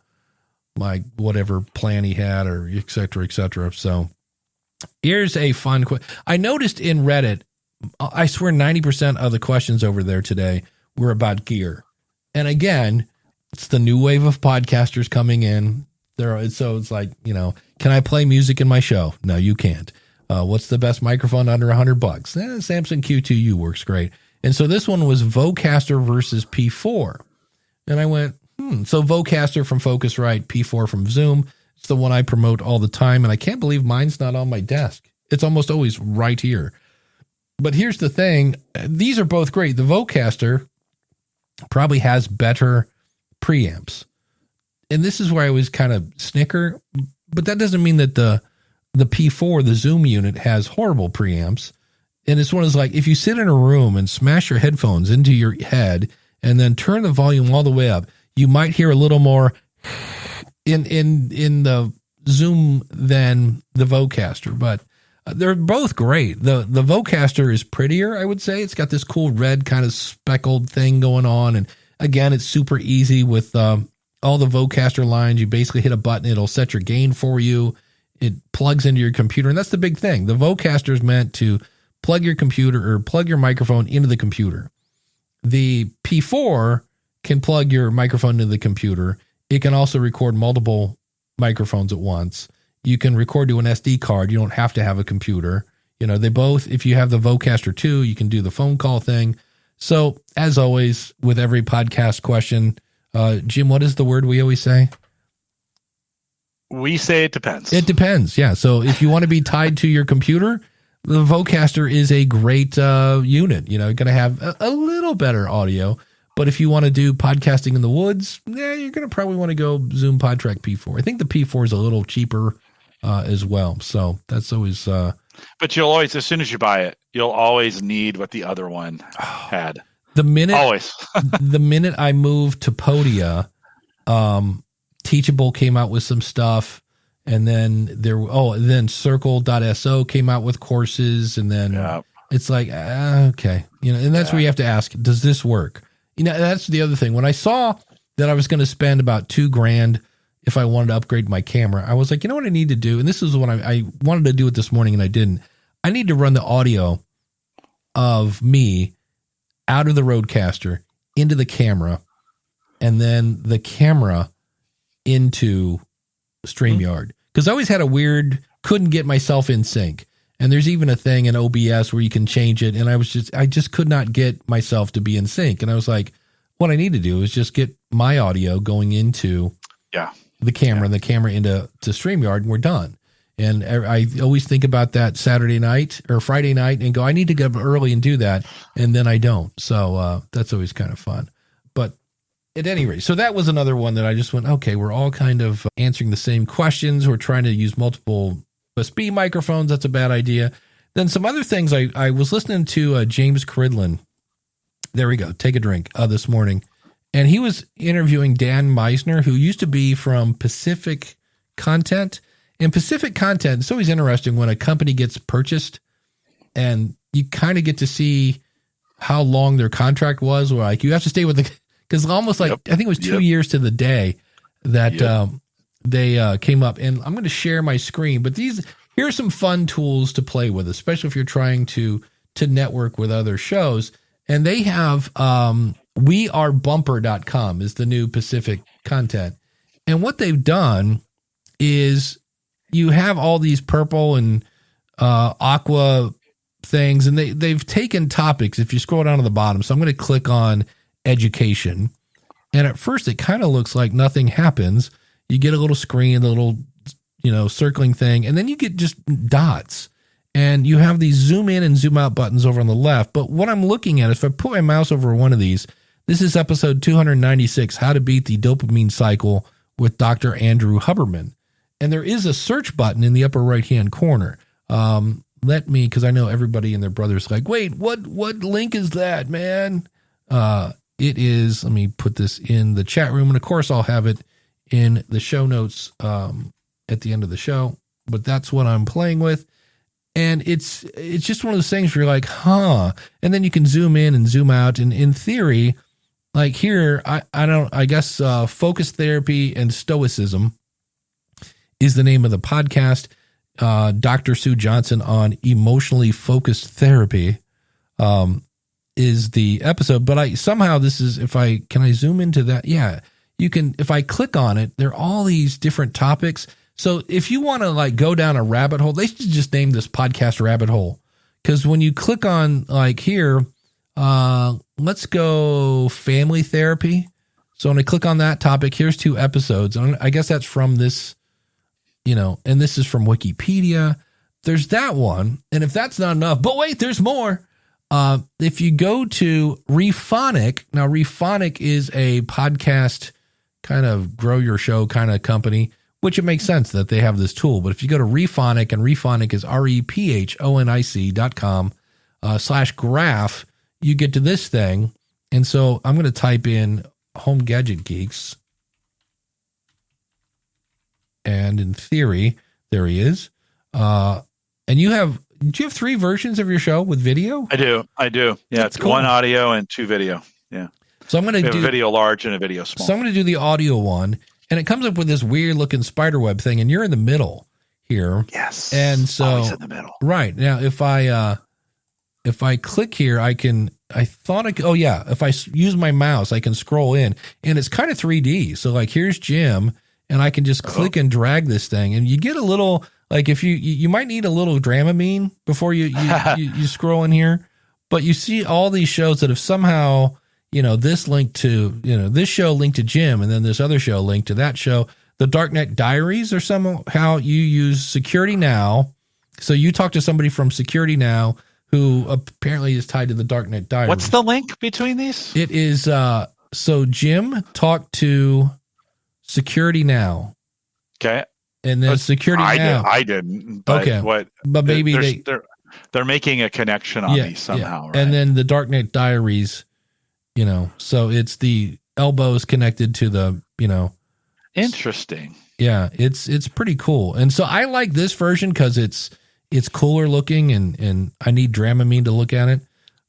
my whatever plan he had, or et cetera, et cetera. So here's a fun question. I noticed in Reddit, I swear 90% of the questions over there today were about gear. And again, it's the new wave of podcasters coming in. So it's like, can I play music in my show? No, you can't. What's the best microphone under $100? Samsung Q2U works great. And so this one was Vocaster versus P4. And I went, So Vocaster from Focusrite, P4 from Zoom. It's the one I promote all the time. And I can't believe mine's not on my desk. It's almost always right here. But here's the thing. These are both great. The Vocaster probably has better preamps. And this is where I always kind of snicker. But that doesn't mean that the P4, the Zoom unit, has horrible preamps. And it's one of those, like, if you sit in a room and smash your headphones into your head and then turn the volume all the way up, you might hear a little more in the Zoom than the Vocaster. But they're both great. The Vocaster is prettier, I would say. It's got this cool red kind of speckled thing going on. And again, it's super easy with all the Vocaster lines. You basically hit a button. It'll set your gain for you. It plugs into your computer. And that's the big thing. The Vocaster is meant to plug your computer or plug your microphone into the computer. The P4 can plug your microphone into the computer. It can also record multiple microphones at once. You can record to an SD card. You don't have to have a computer. They both, if you have the Vocaster 2, you can do the phone call thing. So as always, with every podcast question, Jim, what is the word we always say? We say it depends. It depends. Yeah. So if you want to be tied to your computer, the Vocaster is a great unit. You're going to have a little better audio. But if you want to do podcasting in the woods, you're going to probably want to go Zoom PodTrack P4. I think the P4 is a little cheaper as well. So that's always. But you'll always, as soon as you buy it, you'll always need what the other one had. The minute I moved to Podia, Teachable came out with some stuff. And then then Circle.so came out with courses, and then it's like, okay, and that's where you have to ask, does this work? That's the other thing. When I saw that I was going to spend about $2,000 if I wanted to upgrade my camera, I was like, you know what I need to do? And this is what I wanted to do it this morning and I didn't. I need to run the audio of me out of the Rodecaster into the camera and then the camera into StreamYard. Because I always had couldn't get myself in sync. And there's even a thing in OBS where you can change it. And I just could not get myself to be in sync. And I was like, what I need to do is just get my audio going into the camera and the camera into StreamYard, and we're done. And I always think about that Saturday night or Friday night and go, I need to get up early and do that. And then I don't. So that's always kind of fun. But at any rate, so that was another one that I just went, okay, we're all kind of answering the same questions. We're trying to use multiple USB microphones. That's a bad idea. Then some other things. I was listening to James Cridlin. There we go. Take a drink this morning. And he was interviewing Dan Meisner, who used to be from Pacific Content. And Pacific Content, it's always interesting when a company gets purchased and you kind of get to see how long their contract was. Or like you have to stay with the, because almost like, I think it was 2 years to the day that they came up. And I'm going to share my screen, but here are some fun tools to play with, especially if you're trying to network with other shows. And they have wearebumper.com is the new Pacific Content. And what they've done is you have all these purple and aqua things, and they've taken topics. If you scroll down to the bottom, so I'm going to click on education, and at first it kind of looks like nothing happens. You get a little screen, the little circling thing, and then you get just dots, and you have these zoom in and zoom out buttons over on the left. But what I'm looking at is, if I put my mouse over one of these, this is episode 296, How to Beat the Dopamine Cycle with Dr. Andrew Huberman. And there is a search button in the upper right-hand corner. Because I know everybody and their brother's like, wait, what link is that, man? It is, let me put this in the chat room. And of course, I'll have it in the show notes at the end of the show. But that's what I'm playing with. And it's just one of those things where you're like, huh. And then you can zoom in and zoom out. And in theory, like here, I guess Focus Therapy and Stoicism is the name of the podcast. Dr. Sue Johnson on emotionally focused therapy is the episode. But somehow this is, can I zoom into that? Yeah, you can. If I click on it, there are all these different topics. So if you want to like go down a rabbit hole, they should just name this podcast Rabbit Hole. Because when you click on like here, let's go family therapy. So when I click on that topic, here's 2 episodes. And I guess that's from this, and this is from Wikipedia. There's that one. And if that's not enough, but wait, there's more. If you go to Rephonic, now Rephonic is a podcast kind of grow your show kind of company, which it makes sense that they have this tool. But if you go to Rephonic, and Rephonic is rephonic.com /graph, you get to this thing. And so I'm going to type in Home Gadget Geeks. And in theory, there he is. And do you have 3 versions of your show with video? I do. Yeah, That's it's cool. 1 audio and 2 video. Yeah. So I'm going to do a video large and a video small. So I'm going to do the audio one, and it comes up with this weird looking spider web thing, and you're in the middle here. Yes. And so always in the middle. Right. Now if I click here, if I use my mouse, I can scroll in, and it's kind of 3D. So like here's Jim, and I can just click and drag this thing, and you get a little, like if you might need a little Dramamine before you scroll in here, but you see all these shows that have somehow, this linked to, this show linked to Jim, and then this other show linked to that show. The Darknet Diaries, or somehow you use Security Now. So you talk to somebody from Security Now who apparently is tied to the Darknet Diaries. What's the link between these? It is, so Jim talked to Security Now. Okay. And then Security Now. I didn't. But okay. But maybe they're making a connection on me somehow. Yeah. Right? And then the Darknet Diaries, so it's the elbows connected to the, Interesting. Yeah, it's pretty cool. And so I like this version because it's cooler looking, and I need Dramamine to look at it.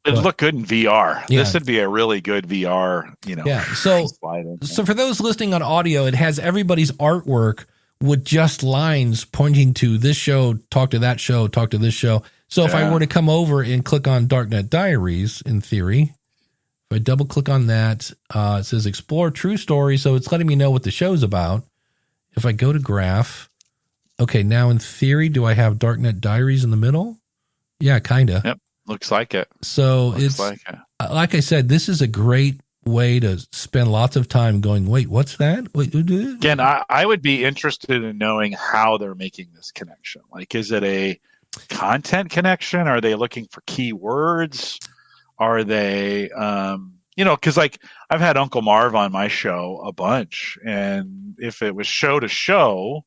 It'd look good in VR. Yeah. This would be a really good VR, Yeah. So for those listening on audio, it has everybody's artwork with just lines pointing to this show, talk to that show, talk to this show. So if I were to come over and click on Darknet Diaries, in theory, if I double click on that, it says Explore True Story. So it's letting me know what the show's about. If I go to Graph, okay, now in theory, do I have Darknet Diaries in the middle? Yeah, kind of. Yep. Looks like it. So like I said, this is a great way to spend lots of time going, wait, what's that? Wait, again, I would be interested in knowing how they're making this connection. Like, is it a content connection? Are they looking for keywords? Are they, because like I've had Uncle Marv on my show a bunch, and if it was show to show,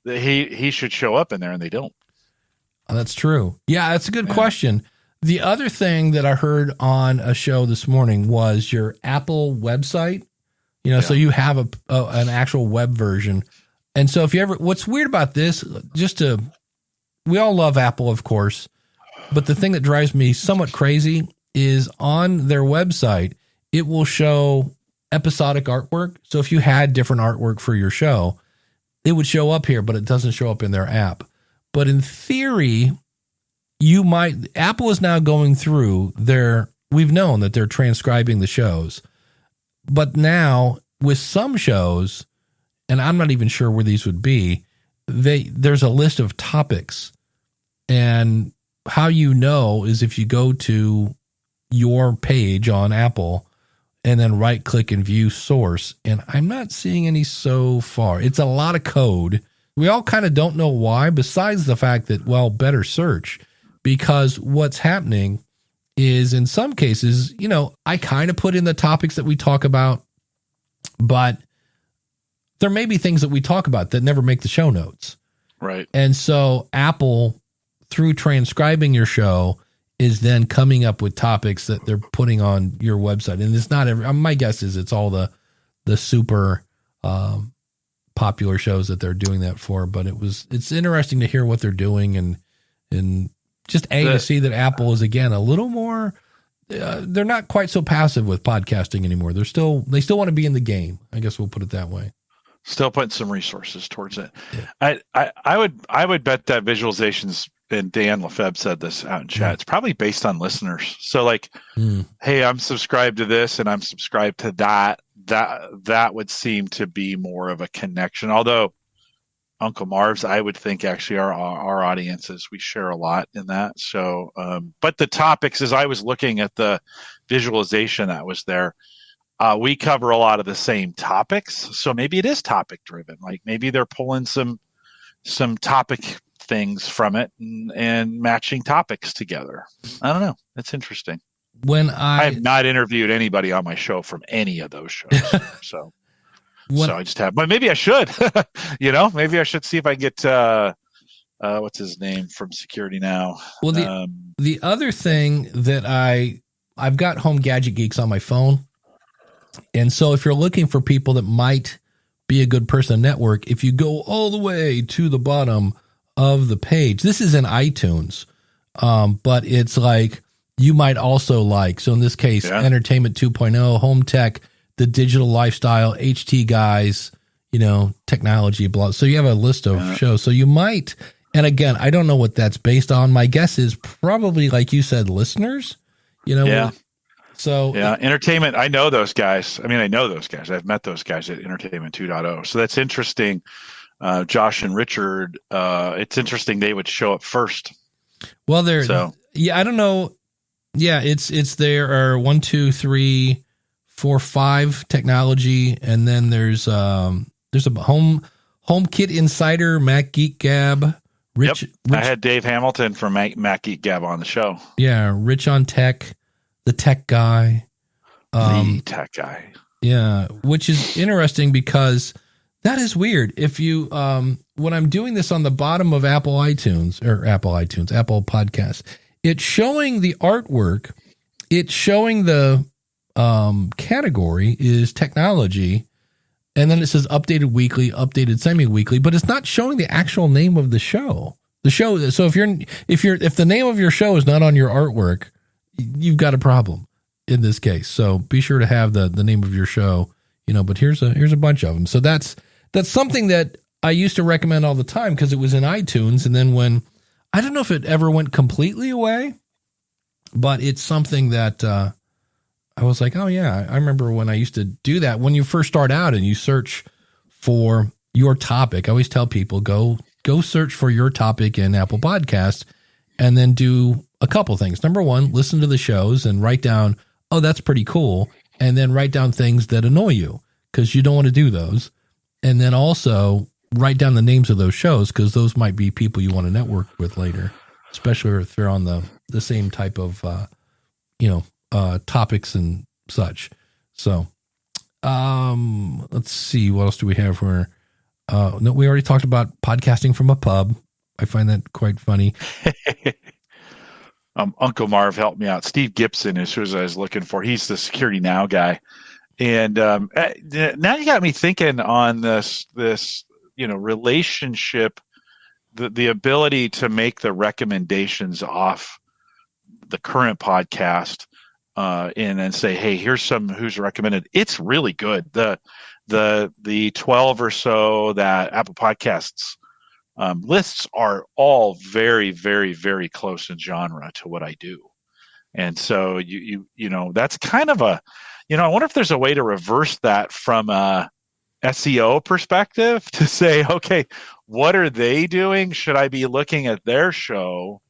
he should show up in there, and they don't. Oh, that's true. Yeah, that's a good question. The other thing that I heard on a show this morning was your Apple website. So you have an actual web version. And so if you what's weird about this, we all love Apple, of course, but the thing that drives me somewhat crazy is on their website, it will show episodic artwork. So if you had different artwork for your show, it would show up here, but it doesn't show up in their app. But in theory, Apple is now going through we've known that they're transcribing the shows, but now with some shows, and I'm not even sure where these would be, there's a list of topics, And how you know is if you go to your page on Apple and then right click and view source. And I'm not seeing any so far. It's a lot of code. We all kind of don't know why, besides the fact that, well, better search, because what's happening is in some cases, I kind of put in the topics that we talk about, but there may be things that we talk about that never make the show notes. Right. And so Apple, through transcribing your show, is then coming up with topics that they're putting on your website. And it's not my guess is it's all the super popular shows that they're doing that for, but it's interesting to hear what they're doing and just to see that Apple is again a little more, they're not quite so passive with podcasting anymore. They still want to be in the game. I guess we'll put it that way. Still putting some resources towards it. Yeah. I would bet that visualizations, and Dan Lefebvre said this out in chat, it's probably based on listeners. So like, hey, I'm subscribed to this and I'm subscribed to that. That would seem to be more of a connection. Although Uncle Marv's, I would think actually our audiences, we share a lot in that. So, but the topics, as I was looking at the visualization that was there, we cover a lot of the same topics. So maybe it is topic driven. Like maybe they're pulling some topic things from it and matching topics together. I don't know. That's interesting. I have not interviewed anybody on my show from any of those shows. So I just have, but maybe I should, maybe I should see if I get, what's his name from Security Now. Well, the other thing that I've got Home Gadget Geeks on my phone. And so if you're looking for people that might be a good person network, if you go all the way to the bottom of the page, this is in iTunes, but it's like, you might also like, so in this case, Entertainment 2.0, Home Tech, The Digital Lifestyle, HT Guys, technology, blah. So you have a list of shows. So you might, and again, I don't know what that's based on. My guess is probably, like you said, listeners, So Entertainment, I know those guys. I know those guys. I've met those guys at Entertainment 2.0. So that's interesting. Josh and Richard, it's interesting they would show up first. Well, I don't know. Yeah, it's there are 1, 2, 3, 4, 5 technology, and then there's a HomeKit Insider, Mac Geek Gab. Rich, I had Dave Hamilton from Mac Geek Gab on the show. Yeah, Rich on Tech, the Tech Guy. The Tech Guy. Yeah, which is interesting because that is weird. If you when I'm doing this on the bottom of Apple Podcasts, it's showing the artwork. It's showing the category is technology, and then it says updated weekly, updated semi-weekly, but it's not showing the actual name of the show. The show. So if the name of your show is not on your artwork, you've got a problem in this case. So be sure to have the name of your show. But here's a bunch of them. So that's something that I used to recommend all the time because it was in iTunes, and then when I don't know if it ever went completely away, but it's something that I was like, oh yeah, I remember when I used to do that. When you first start out and you search for your topic, I always tell people go search for your topic in Apple Podcasts, and then do a couple things. Number one, listen to the shows and write down, oh, that's pretty cool, and then write down things that annoy you because you don't want to do those, and then also write down the names of those shows because those might be people you want to network with later, especially if they're on the same type of topics and such. So let's see, what else do we have here? No, we already talked about podcasting from a pub. I find that quite funny. Uncle Marv helped me out. Steve Gibson is who I was looking for. He's the Security Now guy. And now you got me thinking on this relationship, the ability to make the recommendations off the current podcast and then say, hey, here's some who's recommended. It's really good. The 12 or so that Apple Podcasts lists are all very, very, very close in genre to what I do. And so you that's kind of a, I wonder if there's a way to reverse that from SEO perspective to say, okay, what are they doing? Should I be looking at their show?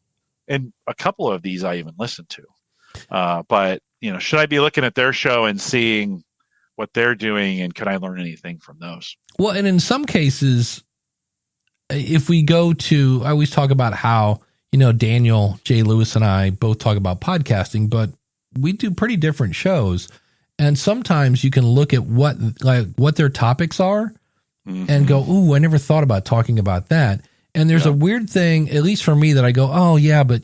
And a couple of these I even listened to. But, should I be looking at their show and seeing what they're doing, and can I learn anything from those? Well, and in some cases, if we go to, I always talk about how, Daniel J. Lewis and I both talk about podcasting, but we do pretty different shows. And sometimes you can look at what their topics are and go, ooh, I never thought about talking about that. And there's a weird thing, at least for me, that I go, oh yeah, but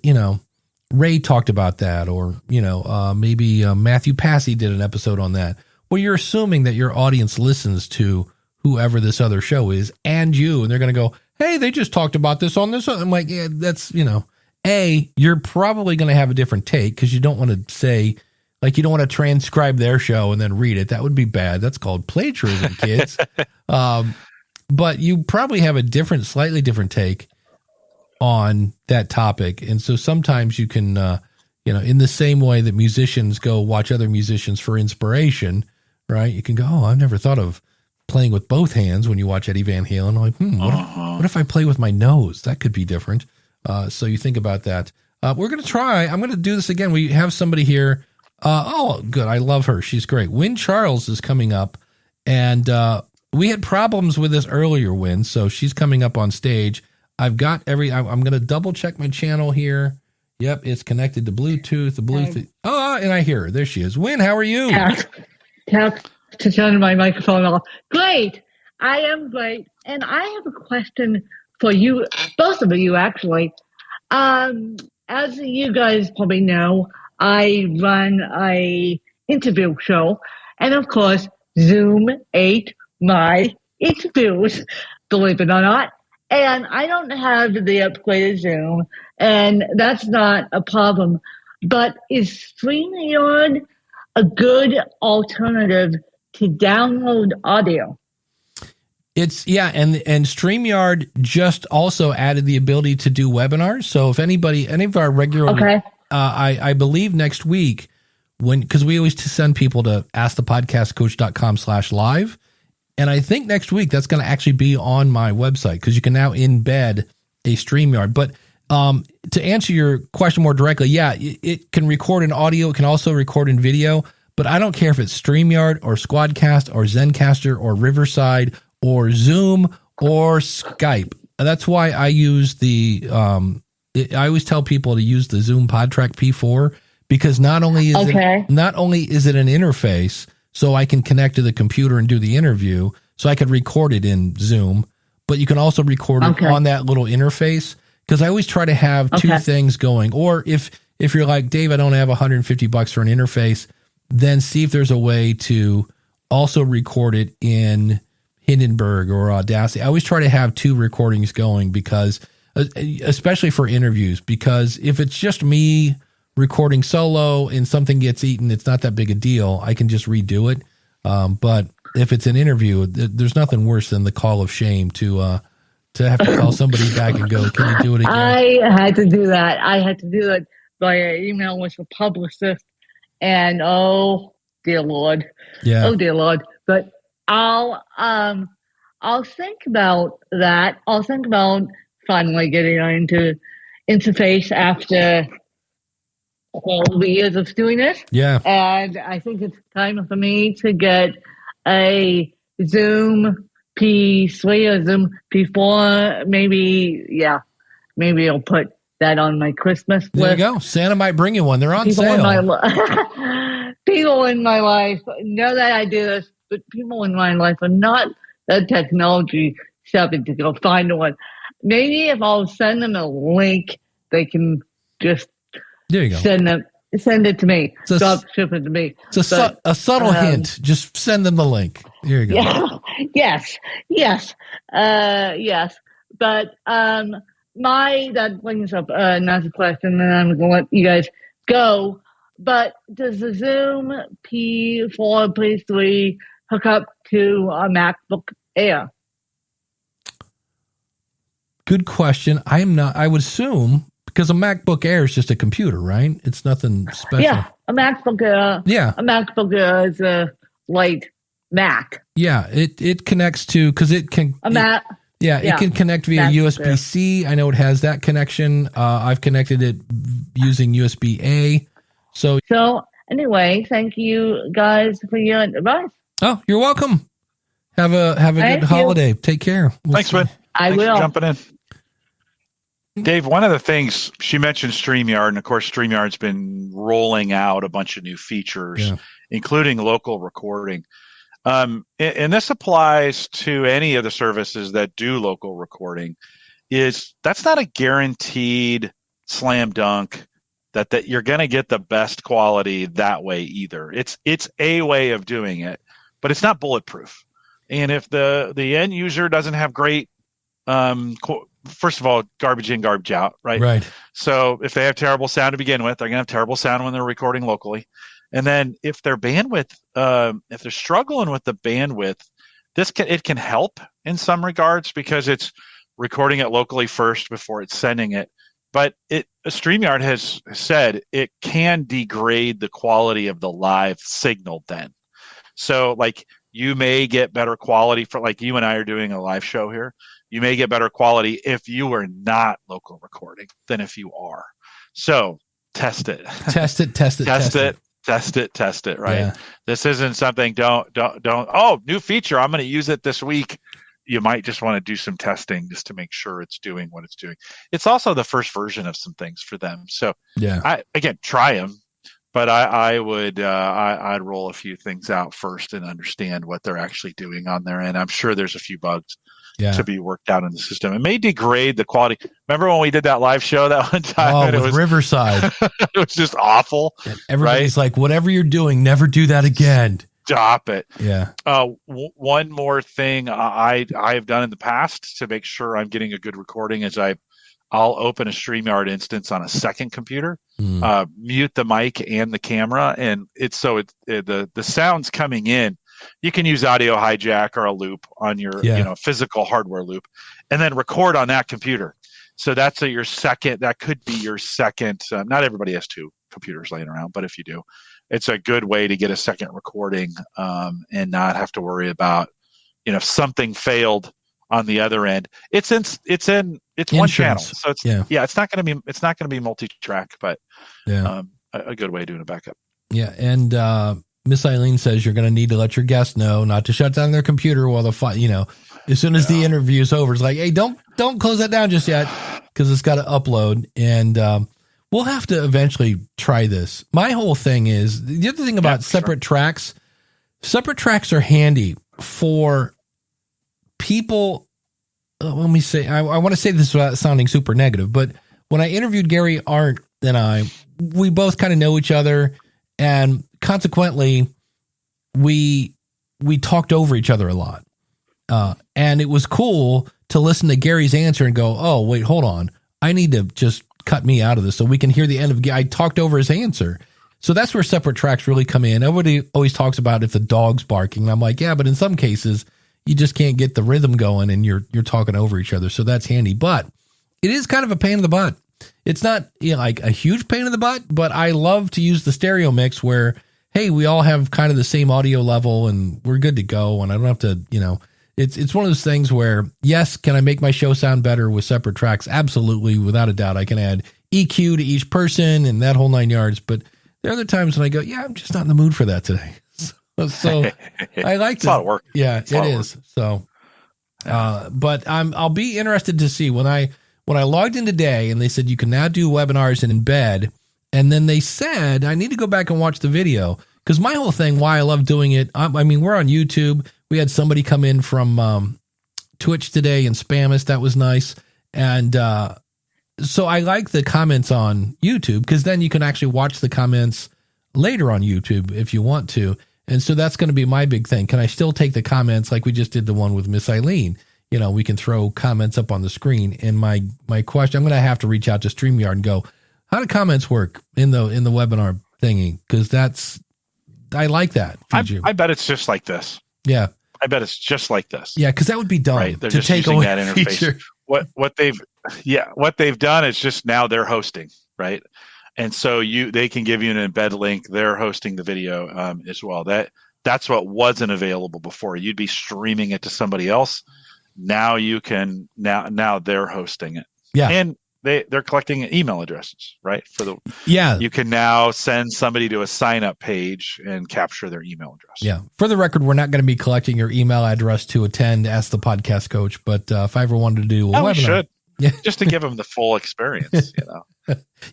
Ray talked about that, or maybe Matthew Passy did an episode on that. Well, you're assuming that your audience listens to whoever this other show is and you, and they're going to go, hey, they just talked about this on this. I'm like, yeah, that's you're probably going to have a different take because you don't want to say. Like, you don't want to transcribe their show and then read it. That would be bad. That's called plagiarism, kids. But you probably have a slightly different take on that topic. And so sometimes you can, in the same way that musicians go watch other musicians for inspiration, right? You can go, oh, I've never thought of playing with both hands when you watch Eddie Van Halen. Like, what if I play with my nose? That could be different. So you think about that. We're going to try. I'm going to do this again. We have somebody here. Good. I love her. She's great. Wynn Charles is coming up, and we had problems with this earlier, Wynn, so she's coming up on stage. I've got I'm going to double check my channel here. Yep, it's connected to Bluetooth. And I hear her. There she is. Wynn, how are you? Tap to turn my microphone off. Great. I am great. And I have a question for you, both of you, actually. As you guys probably know, I run a interview show, and of course, Zoom ate my interviews, believe it or not. And I don't have the upgraded Zoom, and that's not a problem. But is StreamYard a good alternative to download audio? And StreamYard just also added the ability to do webinars. So if any of our regular, I believe next week, because we always send people to askthepodcastcoach.com/live. And I think next week that's going to actually be on my website because you can now embed a StreamYard. But to answer your question more directly, it can record in audio. It can also record in video. But I don't care if it's StreamYard or Squadcast or Zencaster or Riverside or Zoom or Skype. That's why I use I always tell people to use the Zoom PodTrack P4 because not only is it an interface, so I can connect to the computer and do the interview, so I could record it in Zoom, but you can also record it on that little interface because I always try to have two things going. Or if you're like, Dave, I don't have $150 for an interface, then see if there's a way to also record it in Hindenburg or Audacity. I always try to have two recordings going because, especially for interviews, because if it's just me recording solo and something gets eaten, it's not that big a deal. I can just redo it. But if it's an interview, there's nothing worse than the call of shame to have to call somebody back and go, can you do it again? I had to do that. I had to do it via email with the publicist. And oh dear Lord. Yeah. Oh dear Lord. But I'll think about that. I'll think about finally getting into interface after all the years of doing this. Yeah. And I think it's time for me to get a Zoom P3 or Zoom P4. Maybe I'll put that on my Christmas list. There you go. Santa might bring you one. They're on sale. People in my life know that I do this, but people in my life are not that technology savvy to go find one. Maybe if I'll send them a link, they can just there you go. Send it to me. Drop ship it to me. It's a subtle hint. Just send them the link. Here you go. Yeah, yes. But that brings up another question, and I'm going to let you guys go. But does the Zoom P4, P3 hook up to a MacBook Air? Good question. I would assume, because a MacBook Air is just a computer, right? It's nothing special. Yeah, a MacBook Air. Yeah. A MacBook Air is a light Mac. Yeah, it connects to, because it can. A Mac. Yeah, it can connect via That's USB-C. I know it has that connection. I've connected it using USB-A. So anyway, thank you guys for your advice. Oh, you're welcome. Have a good holiday. Take care. Thanks, Win. Thanks for will. jumping in. Dave, one of the things she mentioned StreamYard, and of course StreamYard's been rolling out a bunch of new features, including local recording. And this applies to any of the services that do local recording. That's not a guaranteed slam dunk that you're going to get the best quality that way either. It's a way of doing it, but it's not bulletproof. And if the end user doesn't have great, first of all, garbage in, garbage out, right? Right. So if they have terrible sound to begin with, they're going to have terrible sound when they're recording locally. And then if their bandwidth, if they're struggling with the bandwidth, it can help in some regards because it's recording it locally first before it's sending it. But StreamYard has said it can degrade the quality of the live signal then. So like you may get better quality for, like you and I are doing a live show here. You may get better quality if you are not local recording than if you are. So test it. Test it, right? Yeah. This isn't something, don't, new feature, I'm going to use it this week. You might just want to do some testing just to make sure it's doing what it's doing. It's also the first version of some things for them. So try them, but I'd roll a few things out first and understand what they're actually doing on their end. I'm sure there's a few bugs to be worked out in the system. It may degrade the quality. Remember when we did that live show that one time? Oh, with Riverside. It was just awful. And everybody's like, whatever you're doing, never do that again. Stop it. Yeah. One more thing I've done in the past to make sure I'm getting a good recording is I'll open a StreamYard instance on a second computer, mute the mic and the camera, and the sound's coming in. You can use audio hijack or a loop on your physical hardware loop, and then record on that computer. So that's your second. That could be your second. Not everybody has two computers laying around, but if you do, it's a good way to get a second recording and not have to worry about if something failed on the other end. It's one channel, so it's not going to be multi-track, but a good way of doing a backup. Yeah, and Miss Eileen says you're going to need to let your guests know not to shut down their computer while as soon as the interview is over. It's like, hey, don't close that down just yet because it's got to upload, and we'll have to eventually try this. My whole thing is the other thing about separate tracks. Separate tracks are handy for people. Let me say, I want to say this without sounding super negative, but when I interviewed Gary Arndt and we both kind of know each other, and consequently, we talked over each other a lot. And it was cool to listen to Gary's answer and go, oh, wait, hold on. I need to just cut me out of this so we can hear the end of I talked over his answer. So that's where separate tracks really come in. Everybody always talks about if the dog's barking. I'm like, yeah, but in some cases, you just can't get the rhythm going and you're talking over each other. So that's handy. But it is kind of a pain in the butt. It's not like a huge pain in the butt, but I love to use the stereo mix where, hey, we all have kind of the same audio level and we're good to go. And I don't have to, it's one of those things where, yes, can I make my show sound better with separate tracks? Absolutely. Without a doubt, I can add EQ to each person and that whole 9 yards. But there are other times when I go, I'm just not in the mood for that today. So I like it's a lot of work. Yeah, it is. So, but I'll be interested to see when I logged in today and they said you can now do webinars in embed. And then they said, I need to go back and watch the video because my whole thing, why I love doing it. I mean, we're on YouTube. We had somebody come in from Twitch today and spam us. That was nice. And so I like the comments on YouTube because then you can actually watch the comments later on YouTube if you want to. And so that's going to be my big thing. Can I still take the comments like we just did the one with Miss Eileen? We can throw comments up on the screen. And my question, I'm going to have to reach out to StreamYard and go, how do comments work in the webinar thingy? Because I like that. I bet it's just like this. Yeah. I bet it's just like this. Yeah, because that would be dumb. Right. They're to just take using away that interface. Feature. What they've done is just now they're hosting, right? And so they can give you an embed link. They're hosting the video as well. That's what wasn't available before. You'd be streaming it to somebody else. Now you can now they're hosting it. Yeah. And they're collecting email addresses, right? Yeah. You can now send somebody to a sign up page and capture their email address. Yeah. For the record, we're not going to be collecting your email address to attend Ask the Podcast Coach, but if I ever wanted to do a webinar. We should. Yeah. Just to give them the full experience,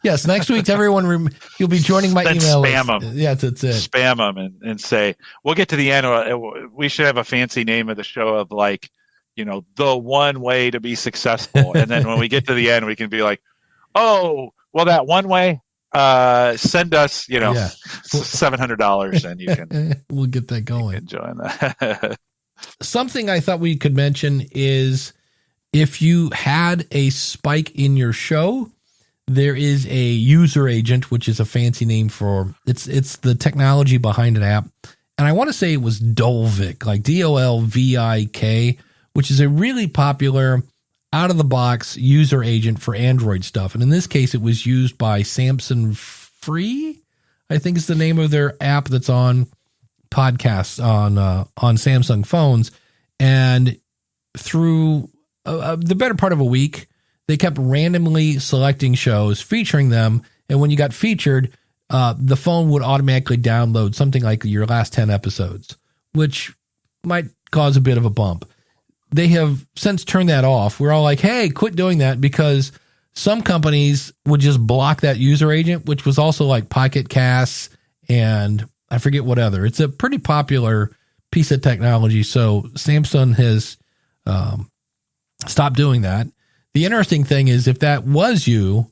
Yes, next week, everyone, you'll be joining my then email spam list. them. Yeah, that's it. Spam them and say, we'll get to the end. We should have a fancy name of the show of like, the one way to be successful. And then when we get to the end, we can be like, oh, well, that one way, send us, $700 and you can. We'll get that going. You can join that. Something I thought we could mention is if you had a spike in your show, there is a user agent, which is a fancy name for it's the technology behind an app. And I want to say it was Dolvik, like Dolvik, which is a really popular out of the box user agent for Android stuff. And in this case, it was used by Samsung Free, I think is the name of their app that's on podcasts on Samsung phones. And through the better part of a week, they kept randomly selecting shows, featuring them. And when you got featured, the phone would automatically download something like your last 10 episodes, which might cause a bit of a bump. They have since turned that off. We're all like, hey, quit doing that, because some companies would just block that user agent, which was also like Pocket Casts and I forget what other. It's a pretty popular piece of technology. So Samsung has stopped doing that. The interesting thing is if that was you,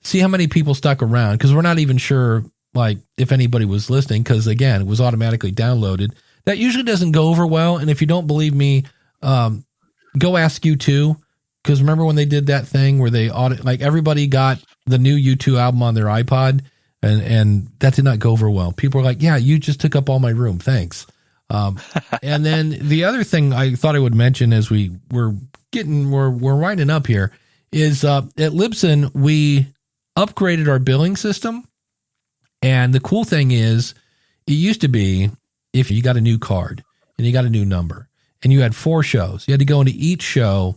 see how many people stuck around, because we're not even sure like if anybody was listening, because again, it was automatically downloaded. That usually doesn't go over well. And if you don't believe me, go ask U2, because remember when they did that thing where they everybody got the new U2 album on their iPod, and that did not go over well. People were like, yeah, you just took up all my room. Thanks. And then the other thing I thought I would mention as we're winding up here is at Libsyn, we upgraded our billing system. And the cool thing is it used to be if you got a new card and you got a new number, and you had 4 shows. You had to go into each show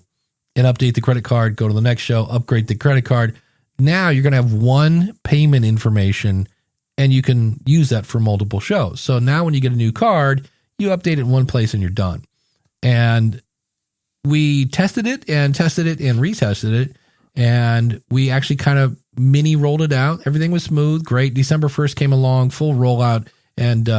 and update the credit card, go to the next show, upgrade the credit card. Now you're going to have one payment information, and you can use that for multiple shows. So now when you get a new card, you update it in one place and you're done. And we tested it and retested it. And we actually kind of mini rolled it out. Everything was smooth. Great. December 1st came along, full rollout. And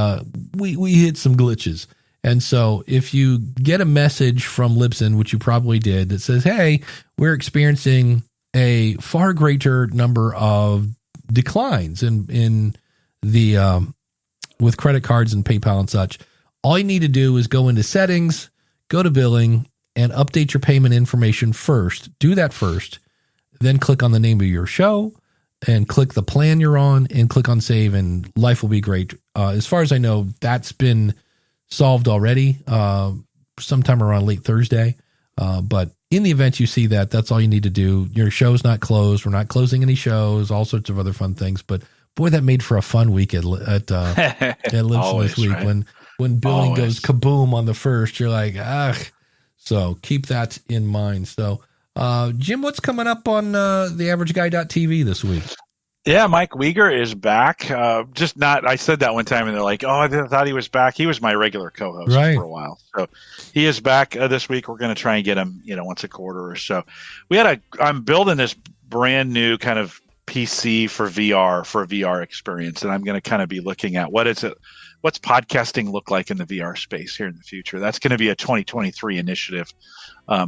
we hit some glitches. And so if you get a message from Libsyn, which you probably did, that says, hey, we're experiencing a far greater number of declines in the with credit cards and PayPal and such, all you need to do is go into settings, go to billing, and update your payment information first. Do that first. Then click on the name of your show and click the plan you're on and click on save, and life will be great. As far as I know, that's been solved already sometime around late Thursday. But in the event you see that, that's all you need to do. Your show's not closed. We're not closing any shows, all sorts of other fun things. But boy, that made for a fun week at Libsyn this week. Right? When billing goes kaboom on the 1st, you're like, ugh. So keep that in mind. So Jim, what's coming up on theaverageguy.tv this week? Yeah, Mike Wieger is back. I said that one time and they're like, oh, I thought he was back. He was my regular co-host for a while. So he is back this week. We're going to try and get him, once a quarter or so. I'm building this brand new kind of PC for a VR experience. And I'm going to kind of be looking at what's podcasting look like in the VR space here in the future. That's going to be a 2023 initiative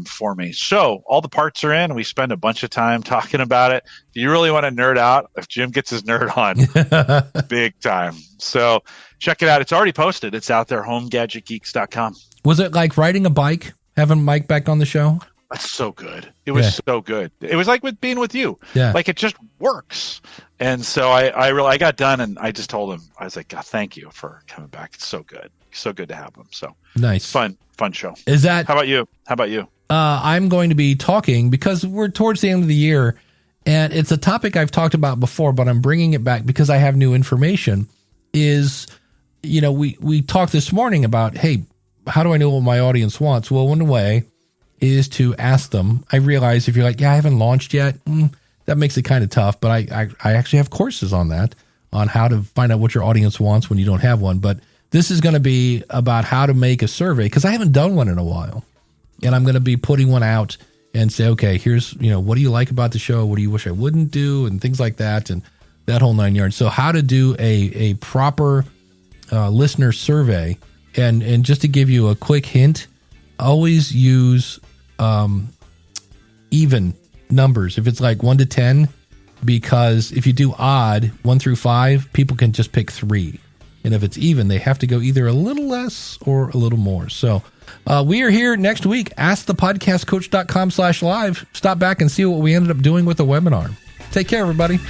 for me. So all the parts are in. We spend a bunch of time talking about it. If you really want to nerd out, if Jim gets his nerd on, big time. So check it out. It's already posted. It's out there, homegadgetgeeks.com. Was it like riding a bike, having Mike back on the show? That's so good. It was so good. It was like being with you. Yeah. Like it just works. And so I got done and I just told him, I was like, God, thank you for coming back. It's so good. So good to have him. So nice. Fun show. How about you? I'm going to be talking, because we're towards the end of the year, and it's a topic I've talked about before, but I'm bringing it back because I have new information, is we talked this morning about, hey, how do I know what my audience wants? Well, one way is to ask them. I realize if you're like, yeah, I haven't launched yet, that makes it kind of tough. But I actually have courses on that, on how to find out what your audience wants when you don't have one. But this is going to be about how to make a survey, because I haven't done one in a while. And I'm going to be putting one out and say, okay, here's, what do you like about the show? What do you wish I wouldn't do? And things like that, and that whole 9 yards. So how to do a proper listener survey. And just to give you a quick hint, always use even numbers. If it's like 1 to 10, because if you do odd, 1 through 5, people can just pick 3. And if it's even, they have to go either a little less or a little more. So we are here next week. AskThePodcastCoach.com/live. Stop back and see what we ended up doing with the webinar. Take care, everybody.